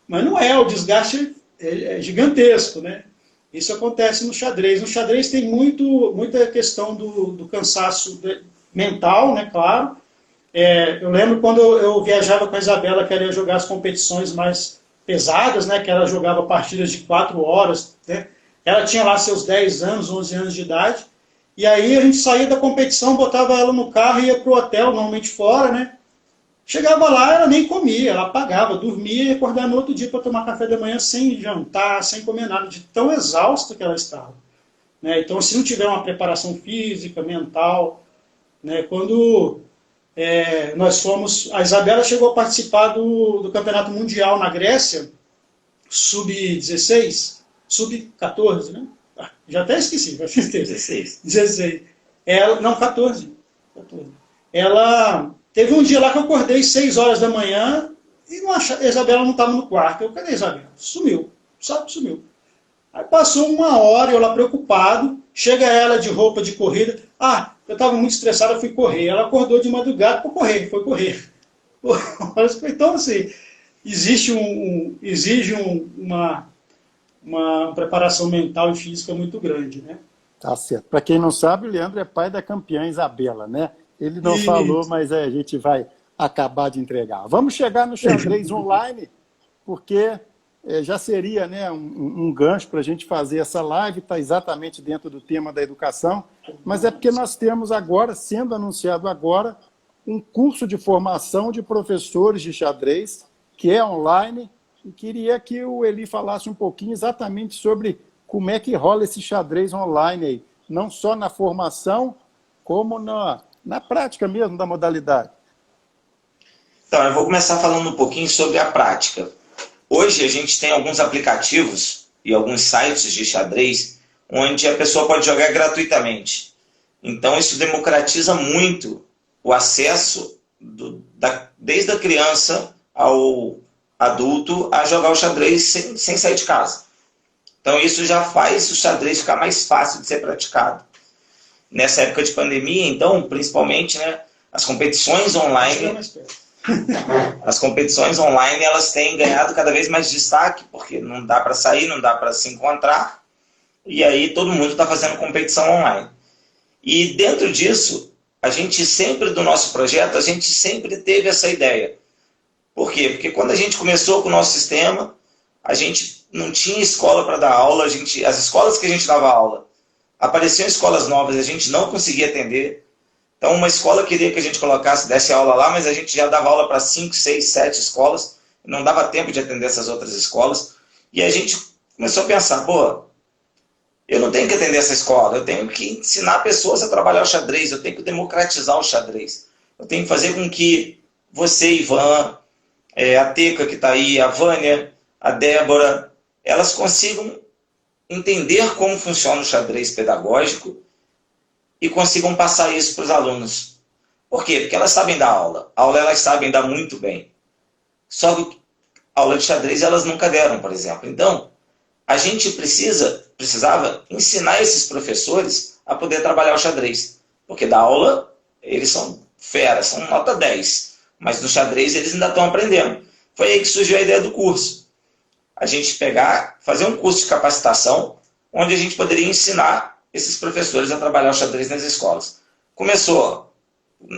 [SPEAKER 2] Mas não é, o desgaste é gigantesco, né? Isso acontece no xadrez. No xadrez tem muita questão do cansaço mental, né, claro. Eu lembro quando eu viajava com a Isabela, que ela ia jogar as competições mais pesadas, né, que ela jogava partidas de 4 horas, né? Ela tinha lá seus 10 anos, 11 anos de idade, e aí a gente saía da competição, botava ela no carro e ia para o hotel, normalmente fora, né? Chegava lá, ela nem comia, ela apagava, dormia e acordava no outro dia para tomar café da manhã sem jantar, sem comer nada, de tão exausta que ela estava. Né? Então, se não tiver uma preparação física, mental, né? Quando nós fomos... A Isabela chegou a participar do Campeonato Mundial na Grécia, sub-16, sub-14, né? Já até esqueci, vai fiz
[SPEAKER 4] 16.
[SPEAKER 2] 16. Não, 14. Ela... Teve um dia lá que eu acordei 6 horas da manhã e a Isabela não estava no quarto. Cadê a Isabela? Sumiu. Sumiu. Aí passou 1 hora, eu lá preocupado, chega ela de roupa de corrida. Eu estava muito estressado, eu fui correr. Ela acordou de madrugada para correr, foi correr. Então, assim, exige uma preparação mental e física muito grande, né?
[SPEAKER 1] Tá certo. Para quem não sabe, o Leandro é pai da campeã Isabela, né? Ele não falou, mas a gente vai acabar de entregar. Vamos chegar no xadrez online, porque já seria, né, um gancho para a gente fazer essa live, está exatamente dentro do tema da educação, mas é porque nós temos agora, sendo anunciado agora, um curso de formação de professores de xadrez, que é online, e queria que o Eli falasse um pouquinho exatamente sobre como é que rola esse xadrez online aí, não só na formação, como na prática mesmo da modalidade.
[SPEAKER 4] Então, eu vou começar falando um pouquinho sobre a prática. Hoje a gente tem alguns aplicativos e alguns sites de xadrez onde a pessoa pode jogar gratuitamente. Então isso democratiza muito o acesso desde a criança ao adulto a jogar o xadrez sem sair de casa. Então isso já faz o xadrez ficar mais fácil de ser praticado. Nessa época de pandemia, então, principalmente, né, as competições online... As competições online elas têm ganhado cada vez mais destaque, porque não dá para sair, não dá para se encontrar, e aí todo mundo está fazendo competição online. E dentro disso, a gente sempre, do nosso projeto, a gente sempre teve essa ideia. Por quê? Porque quando a gente começou com o nosso sistema, a gente não tinha escola para dar aula, as escolas que a gente dava aula, apareciam escolas novas e a gente não conseguia atender. Então, uma escola queria que a gente desse aula lá, mas a gente já dava aula para 5, 6, 7 escolas, não dava tempo de atender essas outras escolas. E a gente começou a pensar, pô, eu não tenho que atender essa escola, eu tenho que ensinar pessoas a trabalhar o xadrez, eu tenho que democratizar o xadrez. Eu tenho que fazer com que você, Ivan, a Teca que está aí, a Vânia, a Débora, elas consigam entender como funciona o xadrez pedagógico e consigam passar isso para os alunos. Por quê? Porque elas sabem dar aula. A aula elas sabem dar muito bem. Só que aula de xadrez elas nunca deram, por exemplo. Então, a gente precisava ensinar esses professores a poder trabalhar o xadrez. Porque da aula, eles são feras, são nota 10. Mas no xadrez eles ainda estão aprendendo. Foi aí que surgiu a ideia do curso. A gente fazer um curso de capacitação, onde a gente poderia ensinar esses professores a trabalhar o xadrez nas escolas. Começou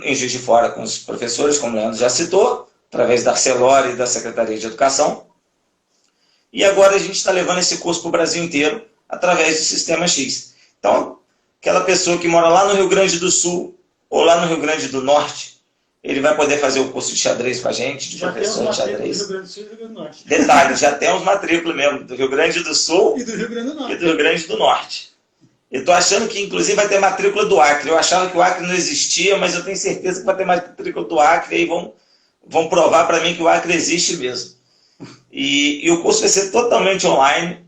[SPEAKER 4] em Juiz de Fora com os professores, como o Leandro já citou, através da Arcelor e da Secretaria de Educação. E agora a gente está levando esse curso para o Brasil inteiro, através do Sistema X. Então, aquela pessoa que mora lá no Rio Grande do Sul, ou lá no Rio Grande do Norte, ele vai poder fazer o curso de xadrez com a gente, de professor de xadrez.
[SPEAKER 2] Do Rio Grande do Sul e do Rio Grande do Norte.
[SPEAKER 4] Detalhe, já temos matrícula mesmo, do Rio Grande do Sul
[SPEAKER 2] e do Rio Grande do Norte.
[SPEAKER 4] E do Rio Grande do Norte. Eu estou achando que, inclusive, vai ter matrícula do Acre. Eu achava que o Acre não existia, mas eu tenho certeza que vai ter matrícula do Acre e vão provar para mim que o Acre existe mesmo. E o curso vai ser totalmente online,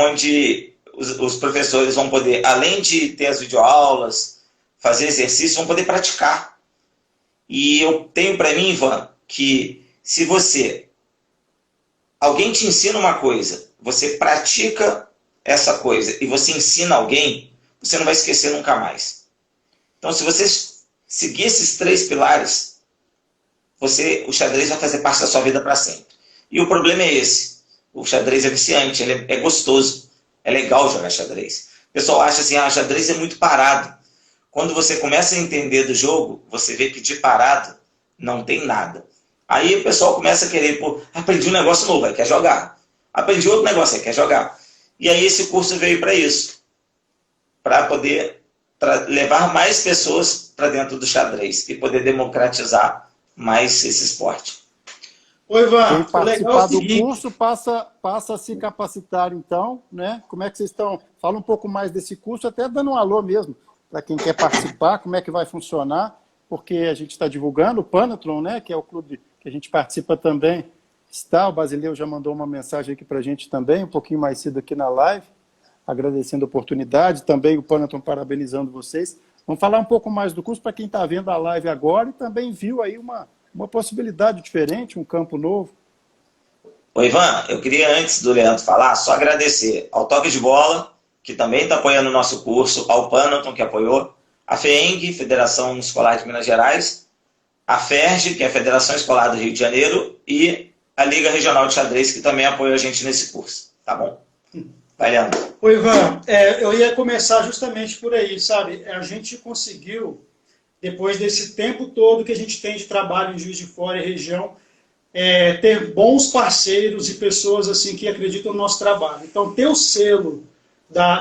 [SPEAKER 4] onde os professores vão poder, além de ter as videoaulas, fazer exercícios, vão poder praticar. E eu tenho para mim, Ivan, que se alguém te ensina uma coisa, você pratica essa coisa e você ensina alguém, você não vai esquecer nunca mais. Então, se você seguir esses 3 pilares, o xadrez vai fazer parte da sua vida para sempre. E o problema é esse. O xadrez é viciante, ele é gostoso, é legal jogar xadrez. O pessoal acha assim, xadrez é muito parado. Quando você começa a entender do jogo, você vê que de parado não tem nada. Aí o pessoal começa a querer, aprendi um negócio novo, aí quer jogar. Aprendi outro negócio, aí quer jogar. E aí esse curso veio para isso. Para poder levar mais pessoas para dentro do xadrez e poder democratizar mais esse esporte.
[SPEAKER 2] Oi, Ivan.
[SPEAKER 1] Quem participar do curso passa a se capacitar, então, né? Como é que vocês estão? Fala um pouco mais desse curso, até dando um alô mesmo, para quem quer participar, como é que vai funcionar, porque a gente está divulgando o Panathlon, né? Que é o clube que a gente participa também. O Basileu já mandou uma mensagem aqui para a gente também, um pouquinho mais cedo aqui na live, agradecendo a oportunidade, também o Panathlon parabenizando vocês. Vamos falar um pouco mais do curso para quem está vendo a live agora e também viu aí uma possibilidade diferente, um campo novo.
[SPEAKER 4] Oi, Ivan, eu queria, antes do Leandro falar, só agradecer ao Toque de Bola, que também está apoiando o nosso curso, ao Panathlon, que apoiou, a FEENG, Federação Escolar de Minas Gerais, a FERJ, que é a Federação Escolar do Rio de Janeiro, e a Liga Regional de Xadrez, que também apoia a gente nesse curso, tá bom? Vai, Leandro.
[SPEAKER 2] Oi, Ivan. Eu ia começar justamente por aí, sabe? A gente conseguiu, depois desse tempo todo que a gente tem de trabalho em Juiz de Fora e região, ter bons parceiros e pessoas assim que acreditam no nosso trabalho. Então, ter o selo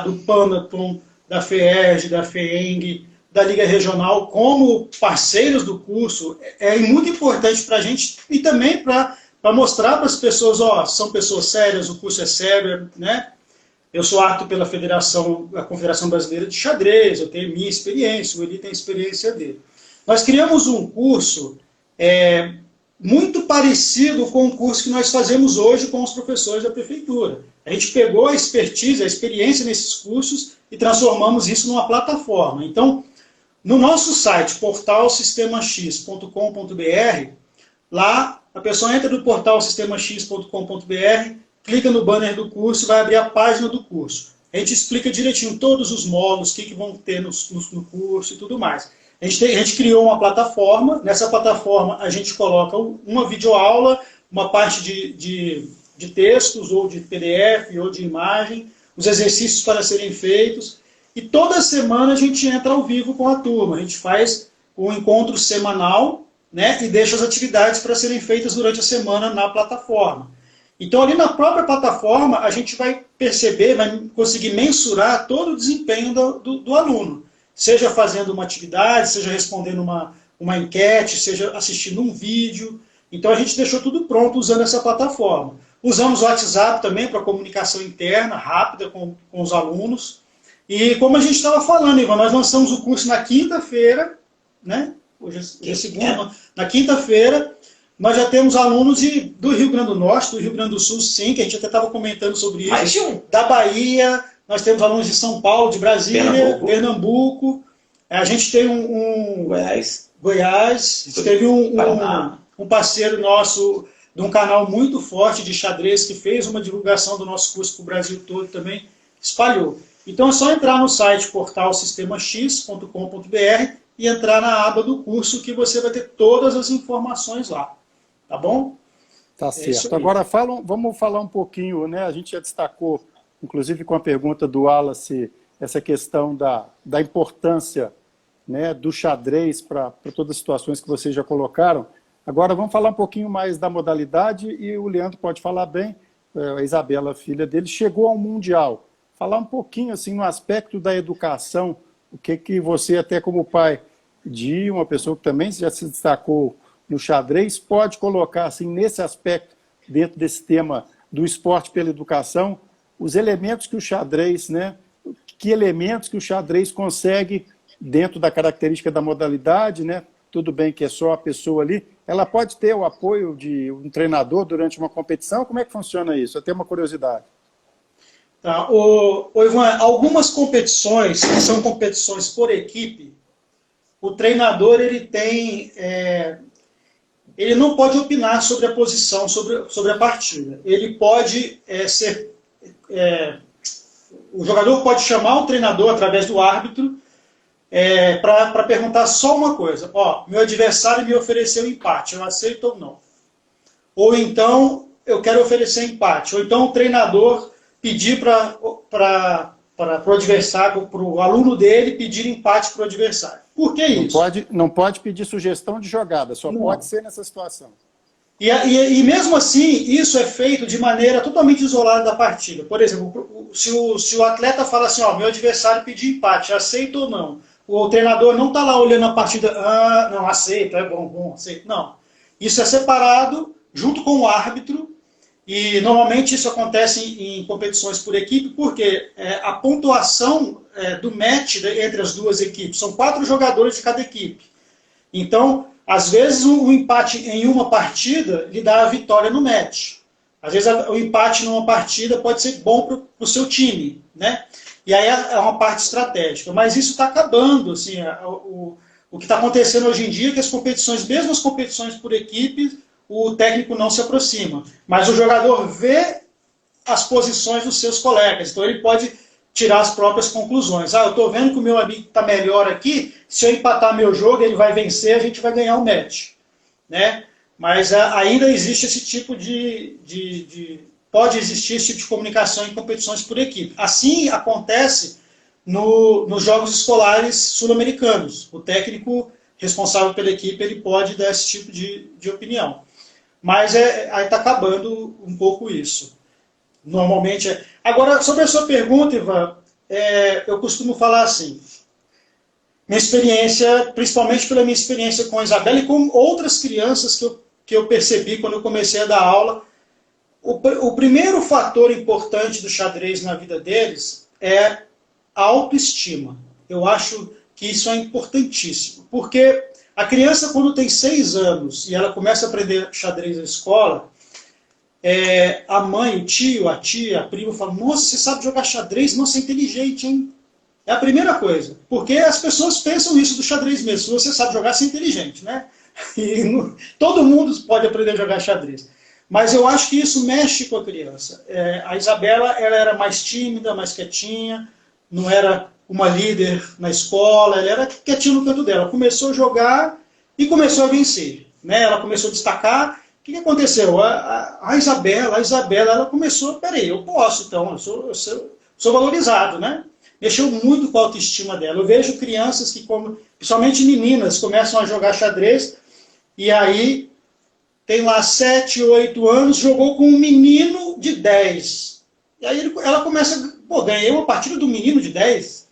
[SPEAKER 2] do Panaton, da FEERJ, da FEENG, da Liga Regional como parceiros do curso é muito importante para a gente e também para mostrar para as pessoas, são pessoas sérias, o curso é sério, né? Eu sou árbitro pela a Confederação Brasileira de Xadrez, eu tenho minha experiência, o Eli tem a experiência dele. Nós criamos um curso muito parecido com o curso que nós fazemos hoje com os professores da prefeitura. A gente pegou a expertise, a experiência nesses cursos e transformamos isso numa plataforma. Então, no nosso site, portalsistemax.com.br, lá a pessoa entra no portalsistemax.com.br, clica no banner do curso e vai abrir a página do curso. A gente explica direitinho todos os módulos, o que vão ter no curso e tudo mais. A gente criou uma plataforma, nessa plataforma a gente coloca uma videoaula, uma parte de textos, ou de PDF, ou de imagem, os exercícios para serem feitos, e toda semana a gente entra ao vivo com a turma, a gente faz um encontro semanal, né, e deixa as atividades para serem feitas durante a semana na plataforma. Então ali na própria plataforma a gente vai perceber, vai conseguir mensurar todo o desempenho do aluno. Seja fazendo uma atividade, seja respondendo uma enquete, seja assistindo um vídeo. Então a gente deixou tudo pronto usando essa plataforma. Usamos o WhatsApp também para comunicação interna, rápida com os alunos. E como a gente estava falando, Ivan, nós lançamos o curso na quinta-feira, né? Hoje é segunda, na quinta-feira. Nós já temos alunos do Rio Grande do Norte, do Rio Grande do Sul, sim, que a gente até estava comentando sobre isso.
[SPEAKER 4] Mais de um.
[SPEAKER 2] Da Bahia, nós temos alunos de São Paulo, de Brasília, Pernambuco. A gente tem Goiás. A gente teve um parceiro nosso de um canal muito forte de xadrez que fez uma divulgação do nosso curso para o Brasil todo também, espalhou. Então é só entrar no site portalsistemax.com.br e entrar na aba do curso que você vai ter todas as informações lá. Tá bom?
[SPEAKER 1] Tá certo. Agora vamos falar um pouquinho, né? A gente já destacou, inclusive com a pergunta do Wallace, essa questão da importância, né, do xadrez para todas as situações que vocês já colocaram. Agora vamos falar um pouquinho mais da modalidade e o Leandro pode falar bem, a Isabela, filha dele, chegou ao Mundial. Falar um pouquinho assim no aspecto da educação, o que você, até como pai de uma pessoa que também já se destacou no xadrez, pode colocar assim, nesse aspecto, dentro desse tema do esporte pela educação, os elementos que o xadrez, né, que elementos que o xadrez consegue, dentro da característica da modalidade, né, tudo bem que é só a pessoa ali, ela pode ter o apoio de um treinador durante uma competição? Como é que funciona isso? Eu tenho uma curiosidade.
[SPEAKER 2] Tá. Ivan, algumas competições, que são competições por equipe, o treinador ele não pode opinar sobre a posição, sobre a partida. Ele pode o jogador pode chamar o treinador através do árbitro para perguntar só uma coisa. Meu adversário me ofereceu empate, eu aceito ou não? Ou então, eu quero oferecer empate. Ou então o treinador pedir para o adversário, para o aluno dele, pedir empate para o adversário. Por que isso?
[SPEAKER 1] Não pode pedir sugestão de jogada, só pode ser nessa situação.
[SPEAKER 2] E mesmo assim, isso é feito de maneira totalmente isolada da partida. Por exemplo, se o atleta fala assim, meu adversário pediu empate, aceito ou não? O treinador não está lá olhando a partida, não, aceito, é bom, aceito. Não. Isso é separado, junto com o árbitro, e normalmente isso acontece em competições por equipe, porque a pontuação do match entre as duas equipes, são 4 jogadores de cada equipe. Então, às vezes um empate em uma partida lhe dá a vitória no match. Às vezes o empate numa partida pode ser bom para o seu time, né? E aí é uma parte estratégica. Mas isso está acabando, assim, o que está acontecendo hoje em dia é que as competições, mesmo as competições por equipe, o técnico não se aproxima. Mas o jogador vê as posições dos seus colegas, então ele pode tirar as próprias conclusões. Eu estou vendo que o meu amigo está melhor aqui, se eu empatar meu jogo, ele vai vencer, a gente vai ganhar o match. Né? Mas ainda existe esse tipo de pode existir esse tipo de comunicação em competições por equipe. Assim acontece nos jogos escolares sul-americanos. O técnico responsável pela equipe ele pode dar esse tipo de opinião. Mas aí está acabando um pouco isso. Normalmente é. Agora, sobre a sua pergunta, Ivan, eu costumo falar assim, minha experiência, principalmente pela minha experiência com a Isabela e com outras crianças que eu percebi quando eu comecei a dar aula, o primeiro fator importante do xadrez na vida deles é a autoestima. Eu acho que isso é importantíssimo, porque a criança, quando tem 6 anos e ela começa a aprender xadrez na escola, a mãe, o tio, a tia, a prima falam, nossa, você sabe jogar xadrez? Nossa, é inteligente, hein? É a primeira coisa, porque as pessoas pensam isso do xadrez mesmo, se você sabe jogar, você é inteligente, né? E todo mundo pode aprender a jogar xadrez. Mas eu acho que isso mexe com a criança. A Isabela, ela era mais tímida, mais quietinha, não era uma líder na escola, ela era quietinha no canto dela. Começou a jogar e começou a vencer. Né? Ela começou a destacar. O que aconteceu? A Isabela, ela começou, peraí, eu posso, então, eu sou valorizado, né? Mexeu muito com a autoestima dela. Eu vejo crianças que, principalmente meninas, começam a jogar xadrez e aí tem lá 7, 8 anos, jogou com um menino de 10. E aí ela começa, ganhei uma partida do menino de 10.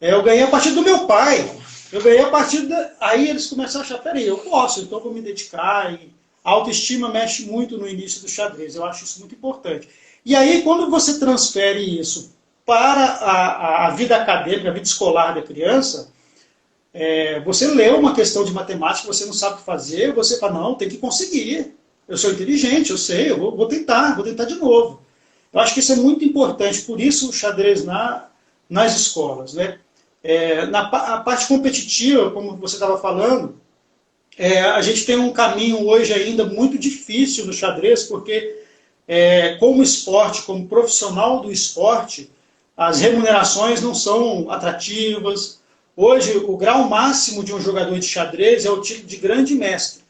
[SPEAKER 2] Eu ganhei a partida do meu pai. Eu ganhei a partida... Aí eles começam a achar, peraí, eu posso, então vou me dedicar. E a autoestima mexe muito no início do xadrez. Eu acho isso muito importante. E aí, quando você transfere isso para a vida acadêmica, a vida escolar da criança, você lê uma questão de matemática, você não sabe fazer, você fala, não, tem que conseguir. Eu sou inteligente, eu sei, eu vou tentar de novo. Eu acho que isso é muito importante, por isso o xadrez nas escolas. Né? A parte competitiva, como você estava falando, a gente tem um caminho hoje ainda muito difícil no xadrez, porque como esporte, como profissional do esporte, as remunerações não são atrativas. Hoje, o grau máximo de um jogador de xadrez é o título de grande mestre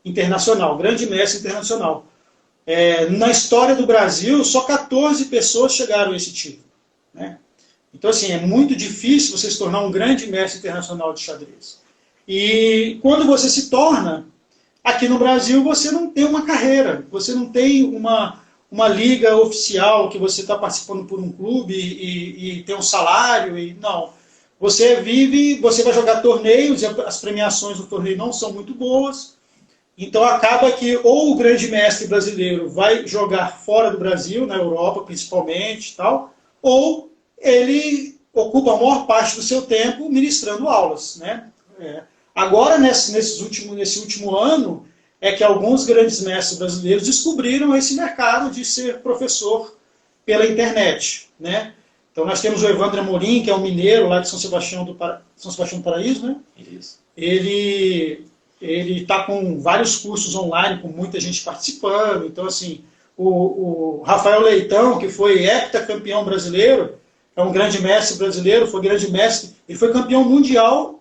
[SPEAKER 2] internacional, grande mestre internacional. Na história do Brasil, só 14 pessoas chegaram a esse título. Né? Então, assim, é muito difícil você se tornar um grande mestre internacional de xadrez. E quando você se torna, aqui no Brasil, você não tem uma carreira, você não tem uma liga oficial que você está participando por um clube e tem um salário, não. Você vive, você vai jogar torneios, e as premiações do torneio não são muito boas, então acaba que ou o grande mestre brasileiro vai jogar fora do Brasil, na Europa principalmente, tal, ou ele ocupa a maior parte do seu tempo ministrando aulas. Né? Agora, nesse último ano, é que alguns grandes mestres brasileiros descobriram esse mercado de ser professor pela internet. Né? Então nós temos o Evandro Amorim, que é um mineiro lá de São Sebastião do Paraíso, né? Isso. Ele está com vários cursos online, com muita gente participando. Então, assim, o Rafael Leitão, que foi heptacampeão brasileiro, é um grande mestre brasileiro, foi grande mestre, ele foi campeão mundial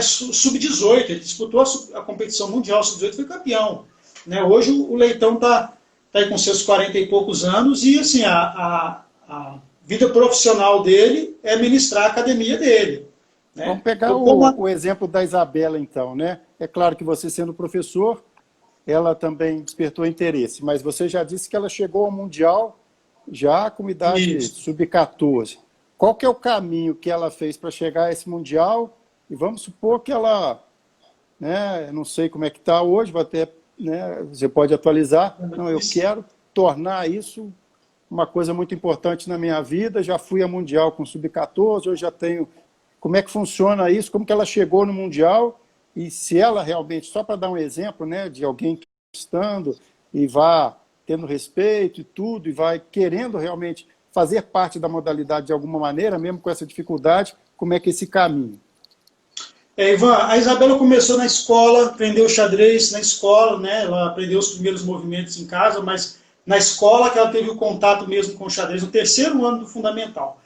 [SPEAKER 2] sub-18, ele disputou a competição mundial sub-18 e foi campeão. Né? Hoje o Leitão está aí com seus 40 e poucos anos e, assim, a vida profissional dele é ministrar a academia dele. Né?
[SPEAKER 1] Vamos pegar o exemplo da Isabela, então. Né? É claro que você, sendo professor, ela também despertou interesse, mas você já disse que ela chegou ao Mundial já com idade sub-14. Qual que é o caminho que ela fez para chegar a esse Mundial? E vamos supor que ela, né, não sei como é que está hoje, vai até, né, você pode atualizar. Não, eu quero tornar isso uma coisa muito importante na minha vida, já fui a Mundial com sub-14, hoje já tenho... Como é que funciona isso? Como que ela chegou no Mundial? E se ela realmente, só para dar um exemplo, né, de alguém que está estando e vá tendo respeito e tudo, e vai querendo realmente fazer parte da modalidade de alguma maneira, mesmo com essa dificuldade, como é que é esse caminho?
[SPEAKER 2] Ivan, a Isabela começou na escola, aprendeu xadrez na escola, né? Ela aprendeu os primeiros movimentos em casa, mas na escola que ela teve o contato mesmo com o xadrez, no 3º ano do fundamental.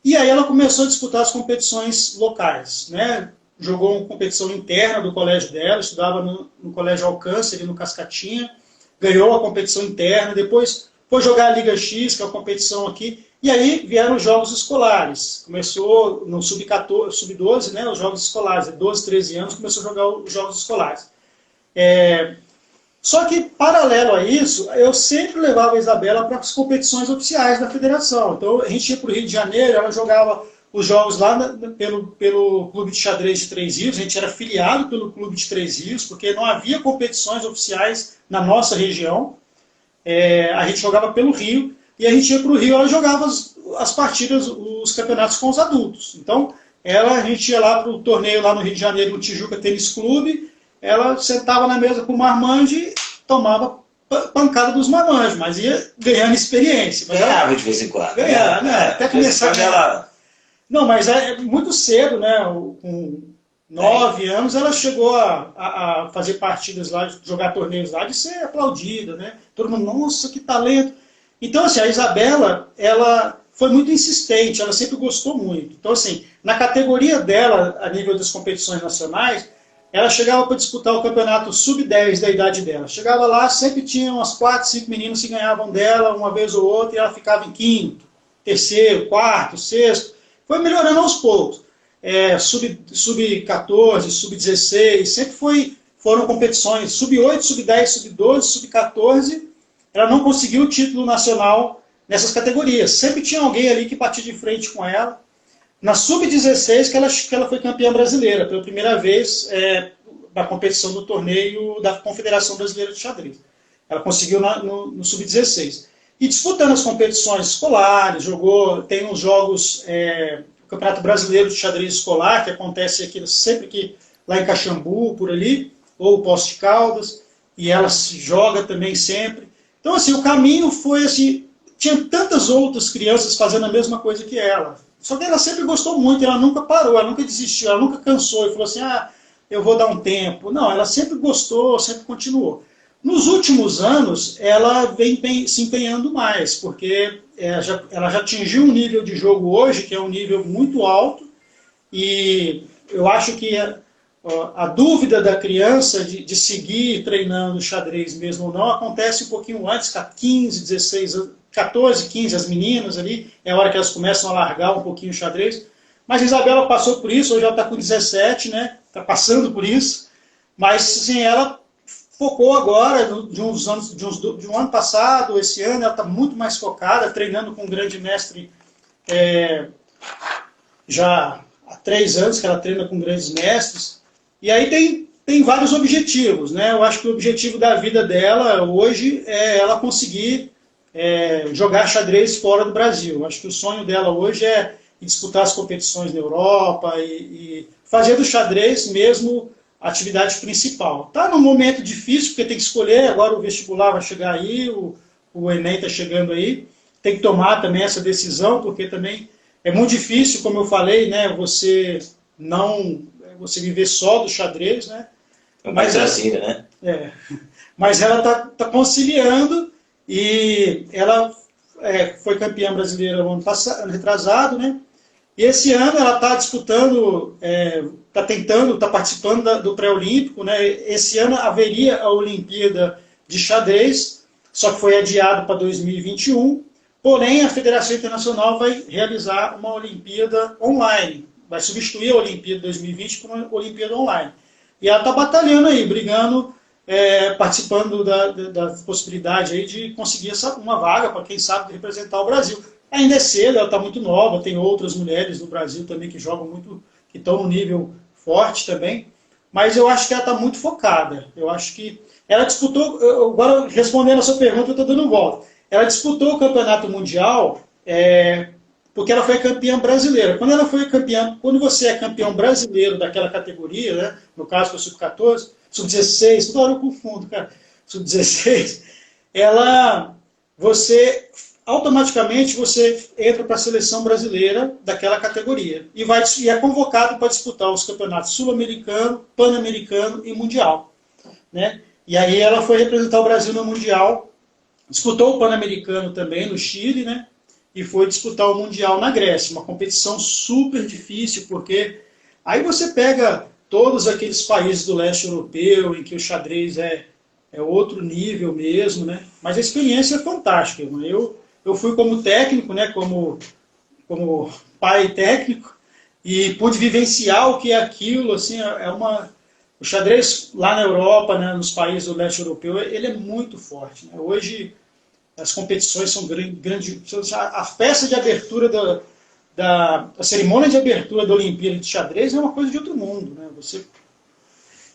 [SPEAKER 2] E aí ela começou a disputar as competições locais, né? Jogou uma competição interna do colégio dela, estudava no Colégio Alcance, ali no Cascatinha, ganhou a competição interna, depois foi jogar a Liga X, que é a competição aqui, e aí vieram os jogos escolares. Começou no sub-14, sub-12, né, os jogos escolares, 12, 13 anos, começou a jogar os jogos escolares. Só que, paralelo a isso, eu sempre levava a Isabela para as competições oficiais da federação. Então, a gente ia para o Rio de Janeiro, ela jogava os jogos lá pelo Clube de Xadrez de Três Rios, a gente era filiado pelo Clube de Três Rios, porque não havia competições oficiais na nossa região. A gente jogava pelo Rio, e a gente ia para o Rio, ela jogava as partidas, os campeonatos com os adultos. Então, a gente ia lá para o torneio lá no Rio de Janeiro, no Tijuca Tênis Clube, ela sentava na mesa com o marmanjo e tomava pancada dos marmanjos, mas ia ganhando experiência.
[SPEAKER 4] Ganhava de vez em quando.
[SPEAKER 2] Ganhava, né? Até começar a
[SPEAKER 4] ela...
[SPEAKER 2] Não, mas é muito cedo, né? Com 9 anos ela chegou a fazer partidas lá, jogar torneios lá, de ser aplaudida, né? Todo mundo, nossa, que talento. Então, assim, a Isabela, ela foi muito insistente, ela sempre gostou muito. Então, assim, na categoria dela, a nível das competições nacionais, ela chegava para disputar o campeonato sub-10 da idade dela. Chegava lá, sempre tinha umas 4, 5 meninos que ganhavam dela uma vez ou outra, e ela ficava em quinto, terceiro, quarto, sexto. Foi melhorando aos poucos. Sub-14, sub-16, sempre foram competições. Sub-8, sub-10, sub-12, sub-14, ela não conseguiu o título nacional nessas categorias. Sempre tinha alguém ali que batia de frente com ela. Na sub-16 que ela foi campeã brasileira, pela primeira vez na competição do torneio da Confederação Brasileira de Xadrez. Ela conseguiu no sub-16. E disputando as competições escolares, tem uns jogos, o Campeonato Brasileiro de Xadrez Escolar, que acontece aqui sempre que lá em Caxambu, por ali, ou Poços de Caldas, e ela joga também sempre. Então, assim, o caminho foi assim, tinha tantas outras crianças fazendo a mesma coisa que ela. Só que ela sempre gostou muito, ela nunca parou, ela nunca desistiu, ela nunca cansou e falou assim, eu vou dar um tempo. Não, ela sempre gostou, sempre continuou. Nos últimos anos, ela vem se empenhando mais, porque ela já atingiu um nível de jogo hoje, que é um nível muito alto, e eu acho que a dúvida da criança de seguir treinando xadrez mesmo ou não, acontece um pouquinho antes, com 15, 16 anos, 14, 15, as meninas ali, é a hora que elas começam a largar um pouquinho o xadrez. Mas a Isabela passou por isso, hoje ela está com 17, né? Está passando por isso. Mas assim, ela focou agora, de um ano passado, esse ano, ela está muito mais focada, treinando com um grande mestre já há 3 anos que ela treina com grandes mestres. E aí tem vários objetivos, né? Eu acho que o objetivo da vida dela hoje é ela conseguir jogar xadrez fora do Brasil. Acho que o sonho dela hoje é disputar as competições na Europa e fazer do xadrez mesmo a atividade principal. Está num momento difícil, porque tem que escolher, agora o vestibular vai chegar aí, o Enem está chegando aí, tem que tomar também essa decisão, porque também é muito difícil, como eu falei, né, você viver só do xadrez, né?
[SPEAKER 4] Mas assim, né?
[SPEAKER 2] Mas ela está conciliando. E ela foi campeã brasileira no ano retrasado, né? E esse ano ela está disputando, está participando do pré-olímpico, né? Esse ano haveria a Olimpíada de Xadrez, só que foi adiado para 2021. Porém, a Federação Internacional vai realizar uma Olimpíada online, vai substituir a Olimpíada 2020 por uma Olimpíada online. E ela está batalhando aí, brigando, participando da possibilidade aí de conseguir uma vaga para quem sabe representar o Brasil. Ainda é cedo, ela está muito nova, tem outras mulheres no Brasil também que jogam muito, que estão no nível forte também, mas eu acho que ela está muito focada. Eu acho que ela disputou, agora respondendo a sua pergunta, eu estou dando volta. Ela disputou o campeonato mundial porque ela foi campeã brasileira. Quando você é campeão brasileiro daquela categoria, né, no caso foi sub-14, sub-16, toda hora eu confundo, cara, sub-16, automaticamente você entra para a seleção brasileira daquela categoria e é convocado para disputar os campeonatos sul-americano, pan-americano e mundial, né? E aí ela foi representar o Brasil no mundial, disputou o pan-americano também no Chile, né? E foi disputar o mundial na Grécia, uma competição super difícil, porque aí você pega todos aqueles países do leste europeu em que o xadrez é é outro nível mesmo, né? Mas a experiência é fantástica. Né? Eu fui como técnico, né? Como pai técnico, e pude vivenciar o que é aquilo, assim, o xadrez lá na Europa, né, nos países do leste europeu, ele é muito forte. Né? Hoje as competições são grandes. A festa de abertura a cerimônia de abertura da Olimpíada de Xadrez é uma coisa de outro mundo. Né?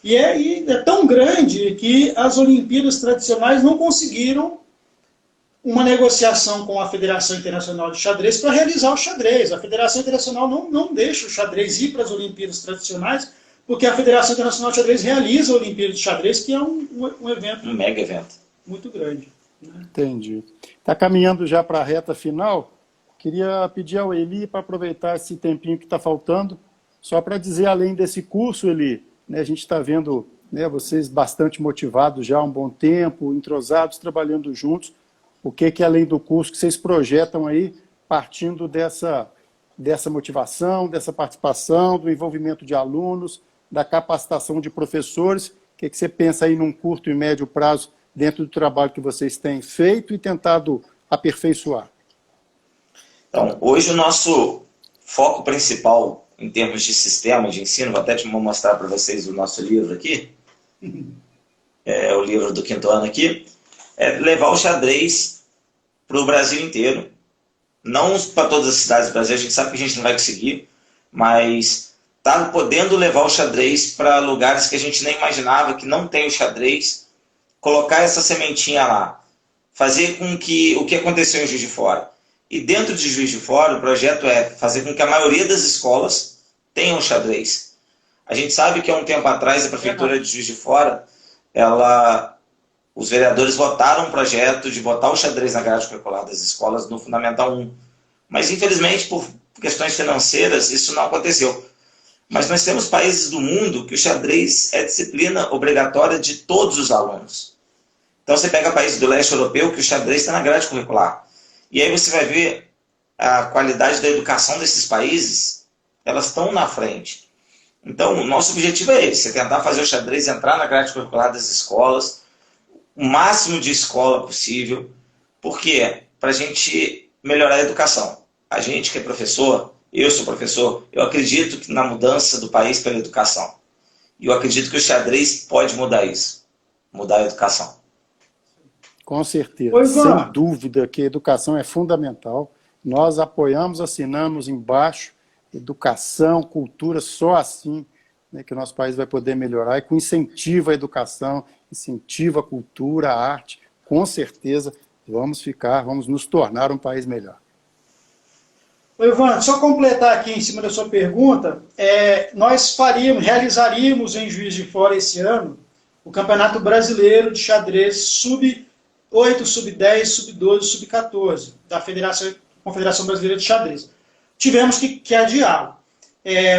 [SPEAKER 2] E é tão grande que as Olimpíadas tradicionais não conseguiram uma negociação com a Federação Internacional de Xadrez para realizar o xadrez. A Federação Internacional não deixa o xadrez ir para as Olimpíadas tradicionais, porque a Federação Internacional de Xadrez realiza a Olimpíada de Xadrez, que é um evento.
[SPEAKER 4] Um mega evento.
[SPEAKER 2] Muito grande. Né?
[SPEAKER 1] Entendi. Está caminhando já para a reta final. Queria pedir ao Eli para aproveitar esse tempinho que está faltando, só para dizer, além desse curso, Eli, né, a gente está vendo, né, vocês bastante motivados já há um bom tempo, entrosados, trabalhando juntos. O que além do curso, que vocês projetam aí, partindo dessa motivação, dessa participação, do envolvimento de alunos, da capacitação de professores? O que você pensa aí num curto e médio prazo dentro do trabalho que vocês têm feito e tentado aperfeiçoar?
[SPEAKER 4] Então, hoje o nosso foco principal em termos de sistema de ensino, vou até mostrar para vocês o nosso livro aqui, é o livro do 5º ano aqui, é levar o xadrez para o Brasil inteiro. Não para todas as cidades do Brasil, a gente sabe que a gente não vai conseguir, mas tá podendo levar o xadrez para lugares que a gente nem imaginava que não tem o xadrez, colocar essa sementinha lá, fazer com que o que aconteceu em Juiz de Fora. E dentro de Juiz de Fora, o projeto é fazer com que a maioria das escolas tenham xadrez. A gente sabe que há um tempo atrás a Prefeitura de Juiz de Fora, os vereadores votaram um projeto de botar o xadrez na grade curricular das escolas no Fundamental 1. Mas, infelizmente, por questões financeiras, isso não aconteceu. Mas nós temos países do mundo que o xadrez é disciplina obrigatória de todos os alunos. Então, você pega países do leste europeu que o xadrez está na grade curricular. E aí você vai ver a qualidade da educação desses países, elas estão na frente. Então, o nosso objetivo é esse, é tentar fazer o xadrez entrar na grade curricular das escolas, o máximo de escola possível. Por quê? Para a gente melhorar a educação. A gente que é professor, eu sou professor, eu acredito que na mudança do país pela educação. E eu acredito que o xadrez pode mudar isso, mudar a educação.
[SPEAKER 1] Com certeza, sem dúvida que a educação é fundamental. Nós apoiamos, assinamos embaixo, educação, cultura, só assim, né, que o nosso país vai poder melhorar, e com incentivo à educação, incentivo à cultura, à arte, com certeza vamos nos tornar um país melhor.
[SPEAKER 2] Ivan, só completar aqui em cima da sua pergunta, nós realizaríamos em Juiz de Fora esse ano o Campeonato Brasileiro de Xadrez Sub-8, Sub-10, Sub-12, Sub-14, da Confederação Brasileira de Xadrez. Tivemos que adiar,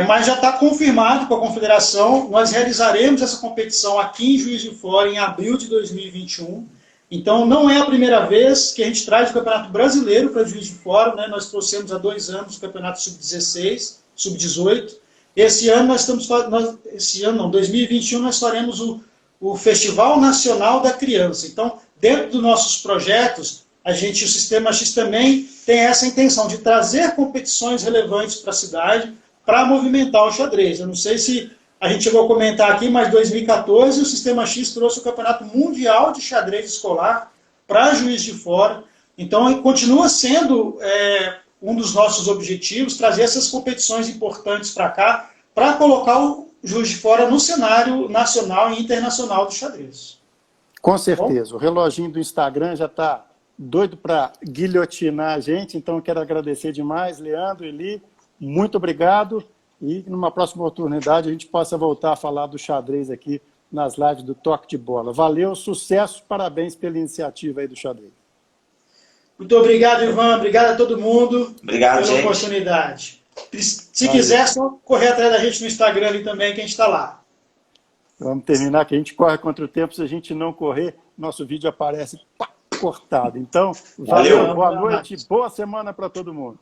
[SPEAKER 2] mas já está confirmado com a Confederação, nós realizaremos essa competição aqui em Juiz de Fora em abril de 2021. Então, não é a primeira vez que a gente traz o Campeonato Brasileiro para Juiz de Fora, né? Nós trouxemos há 2 anos o Campeonato Sub-16, Sub-18. Esse ano, 2021, nós faremos o Festival Nacional da Criança. Então, dentro dos nossos projetos, o Sistema X também tem essa intenção de trazer competições relevantes para a cidade, para movimentar o xadrez. Eu não sei se a gente chegou a comentar aqui, mas em 2014 o Sistema X trouxe o Campeonato Mundial de Xadrez Escolar para Juiz de Fora. Então, continua sendo um dos nossos objetivos, trazer essas competições importantes para cá, para colocar o Juiz de Fora no cenário nacional e internacional do xadrez.
[SPEAKER 1] Com certeza. Bom? O reloginho do Instagram já está doido para guilhotinar a gente, então eu quero agradecer demais, Leandro, Eli, muito obrigado. E numa próxima oportunidade a gente possa voltar a falar do xadrez aqui nas lives do Toque de Bola. Valeu, sucesso, parabéns pela iniciativa aí do xadrez.
[SPEAKER 2] Muito obrigado, Ivan. Obrigado a todo mundo
[SPEAKER 4] pela
[SPEAKER 2] oportunidade. Se quiser, só correr atrás da gente no Instagram ali também, que a gente está lá.
[SPEAKER 1] Vamos terminar, que a gente corre contra o tempo. Se a gente não correr, nosso vídeo aparece cortado. Então, valeu, boa noite, boa semana para todo mundo.